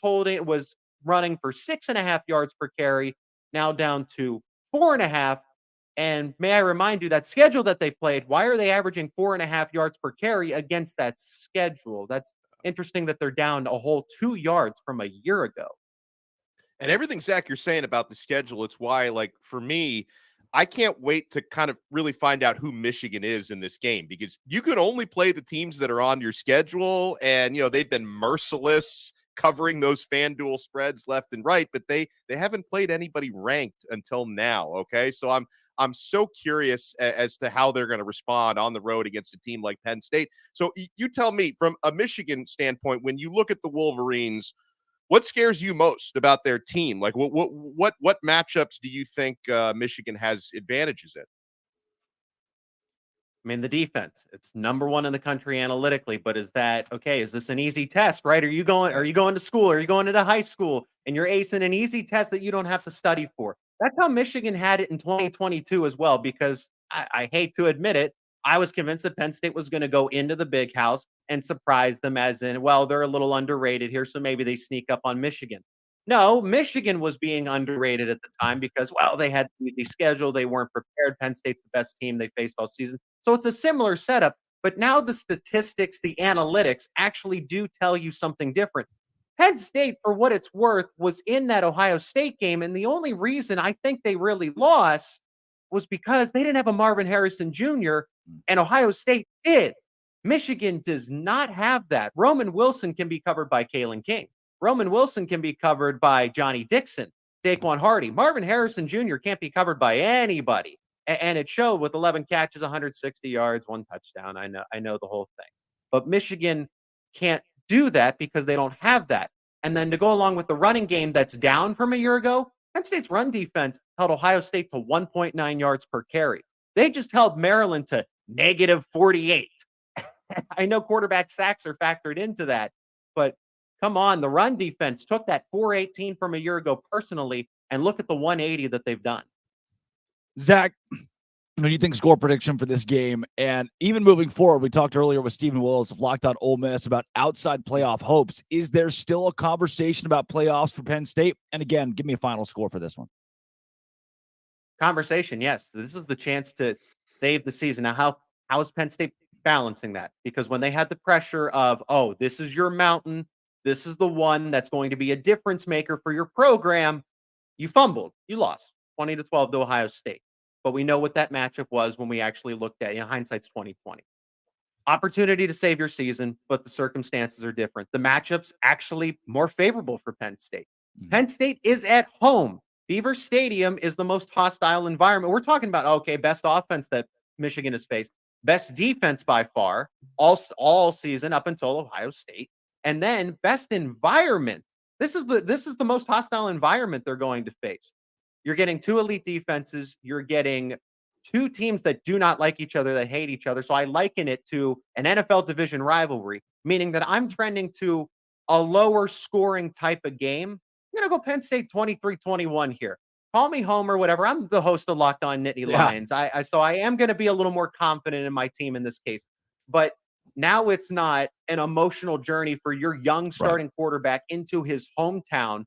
running for 6.5 yards per carry, now down to 4.5. And may I remind you that schedule that they played, why are they averaging 4.5 yards per carry against that schedule? That's interesting that they're down a whole 2 yards from a year ago. And everything, Zach, you're saying about the schedule, it's why, for me, I can't wait to kind of really find out who Michigan is in this game, because you can only play the teams that are on your schedule. And, they've been merciless covering those FanDuel spreads left and right, but they haven't played anybody ranked until now. Okay. So I'm so curious as to how they're going to respond on the road against a team like Penn State. So you tell me, from a Michigan standpoint, when you look at the Wolverines, what scares you most about their team? Like what matchups do you think Michigan has advantages in? I mean, the defense, it's number 1 in the country analytically, but is this an easy test, right? Are you going to school? Are you going into high school and you're acing an easy test that you don't have to study for? That's how Michigan had it in 2022 as well, because I hate to admit it, I was convinced that Penn State was going to go into the big house and surprise them, as in, well, they're a little underrated here, so maybe they sneak up on Michigan. No, Michigan was being underrated at the time because, well, they had the easy schedule. They weren't prepared. Penn State's the best team they faced all season. So it's a similar setup. But now the statistics, the analytics actually do tell you something different. Penn State, for what it's worth, was in that Ohio State game. And the only reason I think they really lost was because they didn't have a Marvin Harrison Jr., and Ohio State did. Michigan does not have that. Roman Wilson can be covered by Kalen King. Roman Wilson can be covered by Johnny Dixon, Daquan Hardy. Marvin Harrison Jr. can't be covered by anybody. And it showed with 11 catches, 160 yards, 1 touchdown. I know the whole thing. But Michigan can't do that because they don't have that. And then to go along with the running game that's down from a year ago, Penn State's run defense held Ohio State to 1.9 yards per carry. They just held Maryland to negative 48. I know quarterback sacks are factored into that, but come on, the run defense took that 418 from a year ago personally, and look at the 180 that they've done. Zach, what do you think score prediction for this game? And even moving forward, we talked earlier with Stephen Willis of Locked On Ole Miss about outside playoff hopes. Is there still a conversation about playoffs for Penn State? And again, give me a final score for this one. Conversation, yes. This is the chance to save the season. Now, how is Penn State balancing that? Because when they had the pressure of, oh, this is your mountain, this is the one that's going to be a difference maker for your program, you fumbled. You lost 20-12 to Ohio State. But we know what that matchup was when we actually looked at it. Hindsight's 2020. Opportunity to save your season, but the circumstances are different. The matchup's actually more favorable for Penn State. Penn State is at home. Beaver Stadium is the most hostile environment. We're talking about, okay, best offense that Michigan has faced, best defense by far, all season up until Ohio State, and then best environment. This is the most hostile environment they're going to face. You're getting 2 elite defenses. You're getting 2 teams that do not like each other, that hate each other. So I liken it to an NFL division rivalry, meaning that I'm trending to a lower scoring type of game. I'm going to go Penn State 23-21 here. Call me Homer, whatever. I'm the host of Locked On Nittany Lions. So I am going to be a little more confident in my team in this case. But now it's not an emotional journey for your young starting quarterback into his hometown.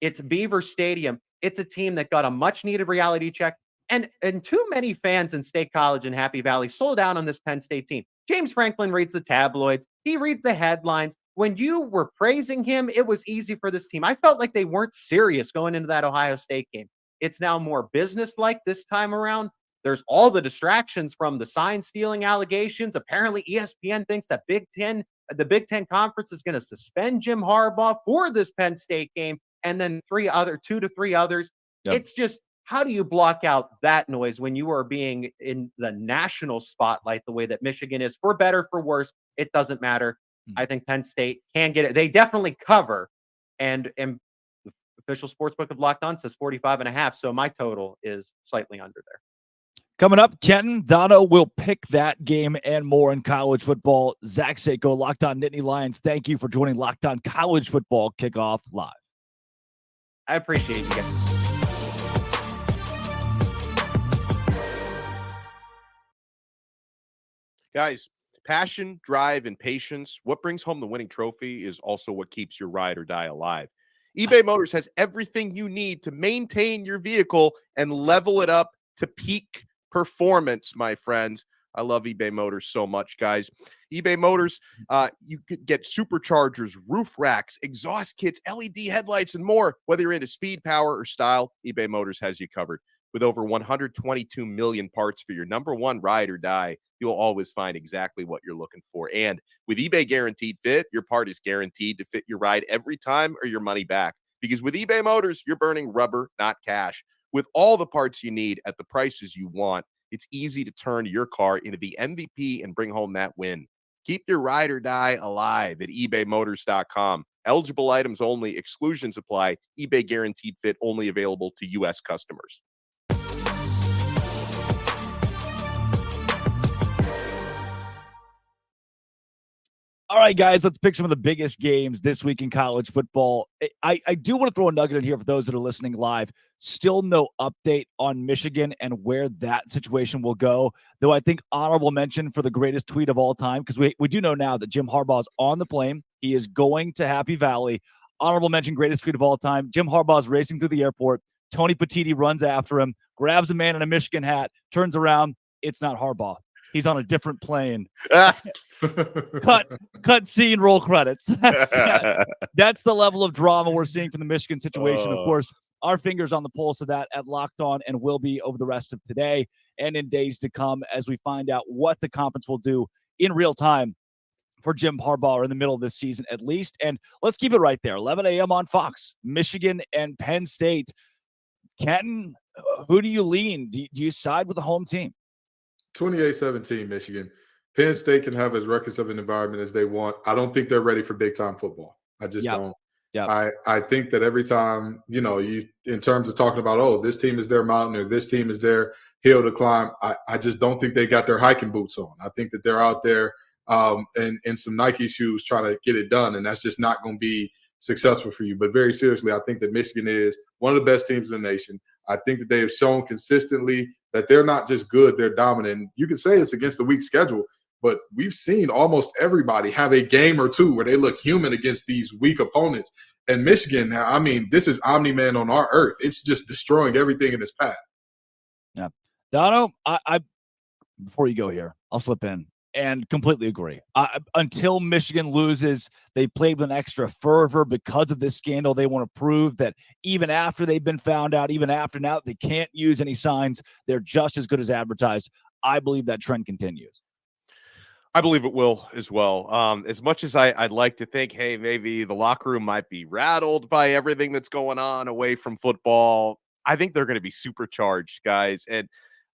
It's Beaver Stadium. It's a team that got a much-needed reality check. And too many fans in State College and Happy Valley sold out on this Penn State team. James Franklin reads the tabloids. He reads the headlines. When you were praising him, it was easy for this team. I felt like they weren't serious going into that Ohio State game. It's now more business-like this time around. There's all the distractions from the sign-stealing allegations. Apparently, ESPN thinks that the Big Ten Conference is going to suspend Jim Harbaugh for this Penn State game, and then 2 to 3 others. Yep. It's just, how do you block out that noise when you are being in the national spotlight the way that Michigan is? For better, for worse, it doesn't matter. I think Penn State can get it. They definitely cover. And the official sportsbook of Locked On says 45.5. So my total is slightly under there. Coming up, Kenton Dono will pick that game and more in college football. Zach Sako, Locked On Nittany Lions. Thank you for joining Locked On College Football Kickoff Live. I appreciate you guys. Guys, passion, drive, and patience. What brings home the winning trophy is also what keeps your ride or die alive. eBay Motors has everything you need to maintain your vehicle and level it up to peak performance, my friends. I love eBay Motors so much, guys. eBay Motors, you could get superchargers, roof racks, exhaust kits, LED headlights, and more. Whether you're into speed, power, or style, eBay Motors has you covered. With over 122 million parts for your number one ride or die, you'll always find exactly what you're looking for. And with eBay Guaranteed Fit, your part is guaranteed to fit your ride every time or your money back. Because with eBay Motors, you're burning rubber, not cash. With all the parts you need at the prices you want, it's easy to turn your car into the MVP and bring home that win. Keep your ride or die alive at ebaymotors.com. Eligible items only. Exclusions apply. eBay Guaranteed Fit only available to U.S. customers. All right, guys, let's pick some of the biggest games this week in college football. I do want to throw a nugget in here for those that are listening live. Still no update on Michigan and where that situation will go, though I think honorable mention for the greatest tweet of all time, because we do know now that Jim Harbaugh is on the plane. He is going to Happy Valley. Honorable mention, greatest tweet of all time. Jim Harbaugh is racing through the airport. Tony Petitti runs after him, grabs a man in a Michigan hat, turns around. It's not Harbaugh. He's on a different plane. Cut scene, roll credits. That's the level of drama we're seeing from the Michigan situation. Of course, our fingers on the pulse of that at Locked On and will be over the rest of today and in days to come as we find out what the conference will do in real time for Jim Harbaugh in the middle of this season at least. And let's keep it right there. 11 a.m. on Fox, Michigan and Penn State. Kenton, who do you lean? Do you side with the home team? 28-17 Michigan. Penn State can have as reckless of an environment as they want. I don't think they're ready for big-time football. I just don't. Yeah. I think that every time, you in terms of talking about, oh, this team is their mountain or this team is their hill to climb, I just don't think they got their hiking boots on. I think that they're out there in some Nike shoes trying to get it done, and that's just not going to be successful for you. But very seriously, I think that Michigan is one of the best teams in the nation. I think that they have shown consistently that they're not just good, they're dominant. You can say it's against the weak schedule, but we've seen almost everybody have a game or two where they look human against these weak opponents. And Michigan, I mean, this is Omni-Man on our earth. It's just destroying everything in its path. Yeah. Dono, I before you go here, I'll slip in and completely agree. Until Michigan loses, they played with an extra fervor because of this scandal. They want to prove that even after they've been found out, even after now they can't use any signs, they're just as good as advertised. I believe that trend continues. I believe it will as well. As much as I'd like to think, hey, maybe the locker room might be rattled by everything that's going on away from football, I think they're going to be supercharged, guys. And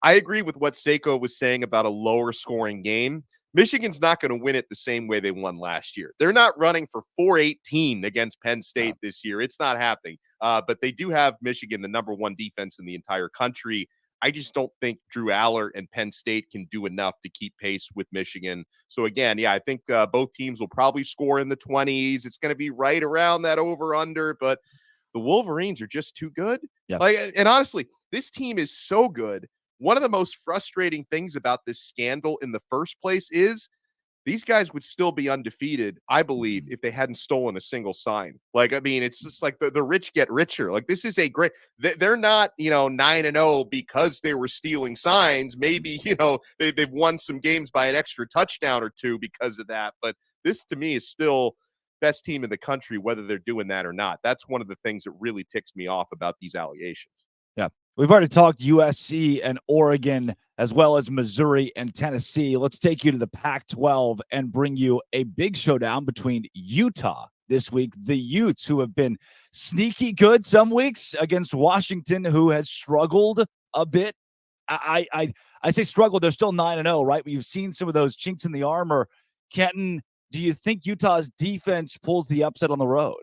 I agree with what Seiko was saying about a lower scoring game. Michigan's not going to win it the same way they won last year. They're not running for 418 against Penn State this year. It's not happening. But they do have Michigan, the number one defense in the entire country. I just don't think Drew Aller and Penn State can do enough to keep pace with Michigan. So again, I think both teams will probably score in the 20s. It's going to be right around that over-under, but the Wolverines are just too good. Yep. And honestly, this team is so good. One of the most frustrating things about this scandal in the first place is these guys would still be undefeated, I believe, if they hadn't stolen a single sign. It's just like the rich get richer. This is a great – they're not, 9-0 because they were stealing signs. Maybe, they've won some games by an extra touchdown or two because of that. But this, to me, is still best team in the country, whether they're doing that or not. That's one of the things that really ticks me off about these allegations. Yeah. We've already talked USC and Oregon as well as Missouri and Tennessee. Let's take you to the Pac-12 and bring you a big showdown between Utah this week. The Utes, who have been sneaky good some weeks against Washington, who has struggled a bit. I say struggled. They're still 9-0, right? But you've seen some of those chinks in the armor. Kenton, do you think Utah's defense pulls the upset on the road?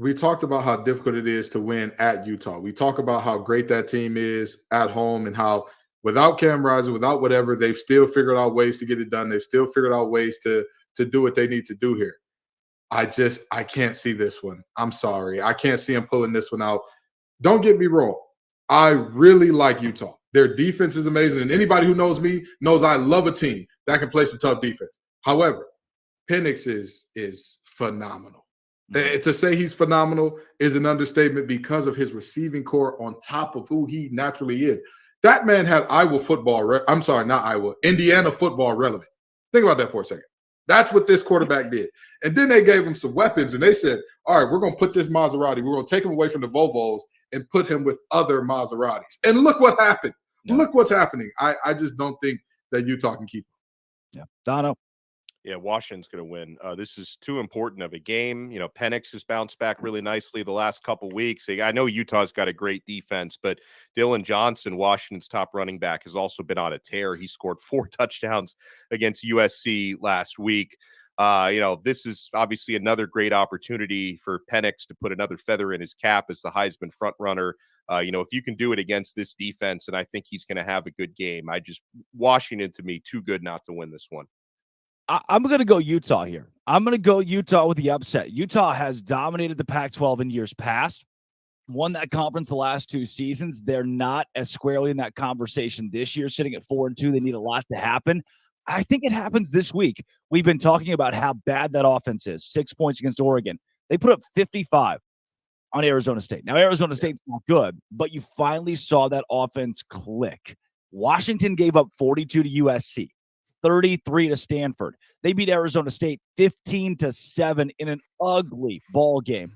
We talked about how difficult it is to win at Utah. We talk about how great that team is at home and how without Cam Rising, without whatever, they've still figured out ways to get it done. They've still figured out ways to do what they need to do here. I can't see this one. I'm sorry. I can't see them pulling this one out. Don't get me wrong. I really like Utah. Their defense is amazing. And anybody who knows me knows I love a team that can play some tough defense. However, Penix is phenomenal. To say he's phenomenal is an understatement because of his receiving core on top of who he naturally is. That man had Indiana football relevant. Think about that for a second. That's what this quarterback did. And then they gave him some weapons and they said, all right, we're going to put this Maserati. We're going to take him away from the Volvos and put him with other Maseratis. And look what happened. Yeah. Look what's happening. I just don't think that Utah can keep him. Yeah. Dono. Yeah, Washington's going to win. This is too important of a game. Penix has bounced back really nicely the last couple weeks. I know Utah's got a great defense, but Dylan Johnson, Washington's top running back, has also been on a tear. He scored 4 touchdowns against USC last week. This is obviously another great opportunity for Penix to put another feather in his cap as the Heisman front runner. If you can do it against this defense, and I think he's going to have a good game. Washington, to me, too good not to win this one. I'm going to go Utah here. I'm going to go Utah with the upset. Utah has dominated the Pac-12 in years past, won that conference the last 2 seasons. They're not as squarely in that conversation this year, sitting at 4-2. They need a lot to happen. I think it happens this week. We've been talking about how bad that offense is. 6 points against Oregon. They put up 55 on Arizona State. Now, Arizona State's not good, but you finally saw that offense click. Washington gave up 42 to USC. 33 to Stanford. They beat Arizona State 15-7 in an ugly ball game.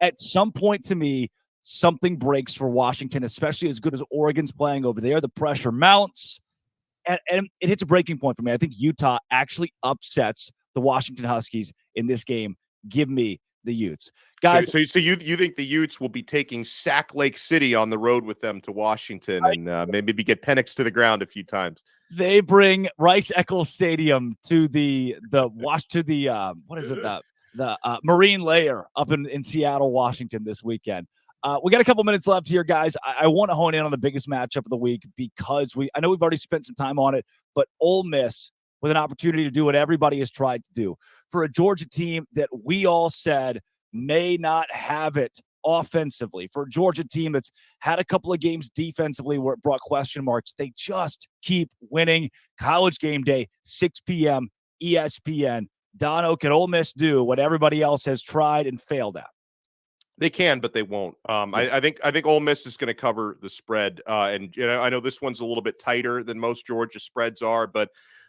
At some point, to me, something breaks for Washington, especially as good as Oregon's playing over there. The pressure mounts, and it hits a breaking point for me. I think Utah actually upsets the Washington Huskies in this game. Give me the Utes. Guys, so you think the Utes will be taking Sac Lake City on the road with them to Washington and maybe get Penix to the ground a few times? They bring Rice-Eccles Stadium to the Marine Layer up in Seattle, Washington this weekend. We got a couple minutes left here, guys. I want to hone in on the biggest matchup of the week because I know we've already spent some time on it, but Ole Miss with an opportunity to do what everybody has tried to do. For a Georgia team that we all said may not have it offensively, for a Georgia team that's had a couple of games defensively where it brought question marks, they just keep winning. College Game Day, 6 p.m., ESPN. Dono, can Ole Miss do what everybody else has tried and failed at? They can, but they won't. I think Ole Miss is going to cover the spread, and I know this one's a little bit tighter than most Georgia spreads are, but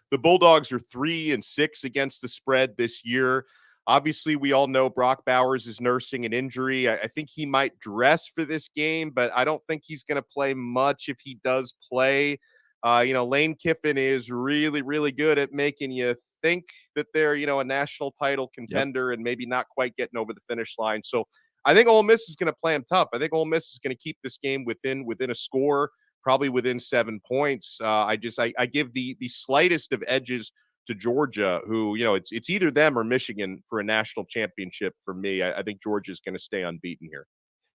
the Bulldogs are 3-6 against the spread this year. Obviously, we all know Brock Bowers is nursing an injury. I think he might dress for this game, but I don't think he's going to play much if he does play. Lane Kiffin is really, really good at making you think that they're, a national title contender and maybe not quite getting over the finish line. So I think Ole Miss is going to play him tough. I think Ole Miss is going to keep this game within a score, probably within 7 points. I give the slightest of edges to Georgia, who, it's either them or Michigan for a national championship for me. I think Georgia is going to stay unbeaten here.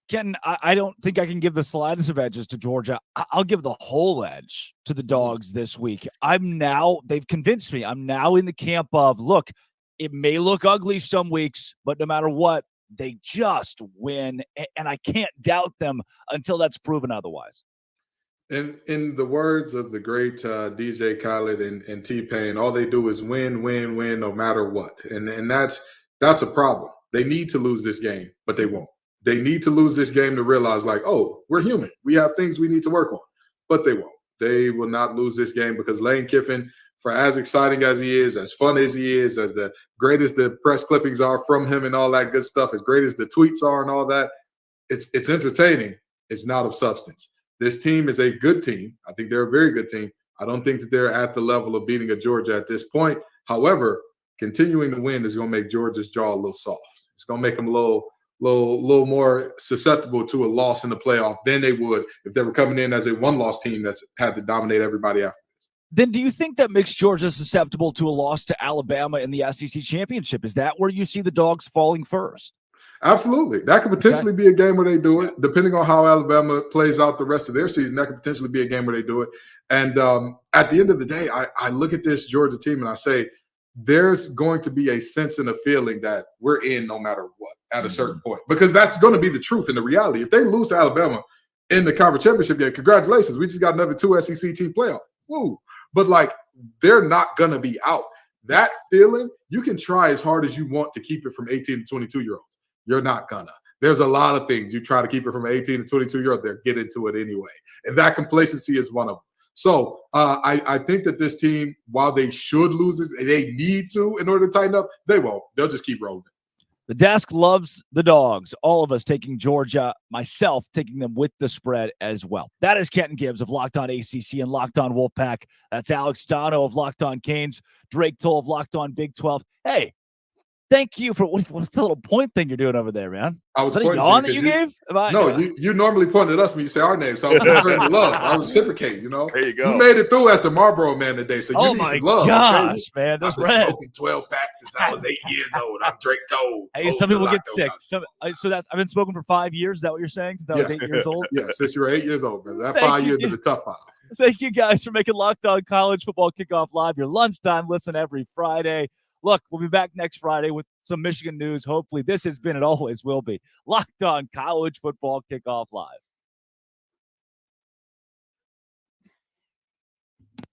Ken, I don't think I can give the slightest of edges to Georgia. I'll give the whole edge to the Dogs this week. They've convinced me. I'm now in the camp of, look, it may look ugly some weeks, but no matter what, they just win, and I can't doubt them until that's proven otherwise. In the words of the great DJ Khaled and T-Pain, all they do is win, win, win, no matter what. And that's a problem. They need to lose this game, but they won't. They need to lose this game to realize, we're human. We have things we need to work on, but they won't. They will not lose this game because Lane Kiffin, for as exciting as he is, as fun as he is, as the great as the press clippings are from him and all that good stuff, as great as the tweets are and all that, it's entertaining. It's not of substance. This team is a good team. I think they're a very good team. I don't think that they're at the level of beating a Georgia at this point. However, continuing to win is going to make Georgia's jaw a little soft. It's going to make them a little more susceptible to a loss in the playoff than they would if they were coming in as a one-loss team that's had to dominate everybody after. Then do you think that makes Georgia susceptible to a loss to Alabama in the SEC championship? Is that where you see the Dogs falling first? Absolutely. That could potentially be a game where they do it. Depending on how Alabama plays out the rest of their season, that could potentially be a game where they do it. And at the end of the day, I look at this Georgia team and I say, there's going to be a sense and a feeling that we're in no matter what at a certain point, because that's going to be the truth and the reality. If they lose to Alabama in the conference championship game, congratulations. We just got another 2 SEC team playoff. Woo. But they're not going to be out. That feeling, you can try as hard as you want to keep it from 18 to 22-year-olds. You're not gonna. There's a lot of things you try to keep it from 18 to 22-year-old. They'll get into it anyway. And that complacency is one of them. So I think that this team, while they should lose it, they need to in order to tighten up, they won't. They'll just keep rolling. The desk loves the Dogs. All of us taking Georgia, myself taking them with the spread as well. That is Kenton Gibbs of Locked On ACC and Locked On Wolfpack. That's Alex Stano of Locked On Canes, Drake Toll of Locked On Big 12. Hey, thank you for what's the little point thing you're doing over there, man? I was pointing a yawn that you gave? No, you normally point at us when you say our name, so I was returning the love. I was reciprocating, There you go. You made it through as the Marlboro man today, so you need some love. Gosh, man, those I've been Reds. smoking 12 packs since I was 8 years old. I'm Drake Toll. Hey, some people get sick. I've been smoking for 5 years. Is that what you're saying? Since I was 8 years old? Yeah, since you were 8 years old, brother. That Thank 5 you. years is a tough 5. Thank you guys for making Locked On College Football Kickoff Live your lunchtime listen every Friday. Look, we'll be back next Friday with some Michigan news. Hopefully, this has been and always will be Locked On College Football Kickoff Live.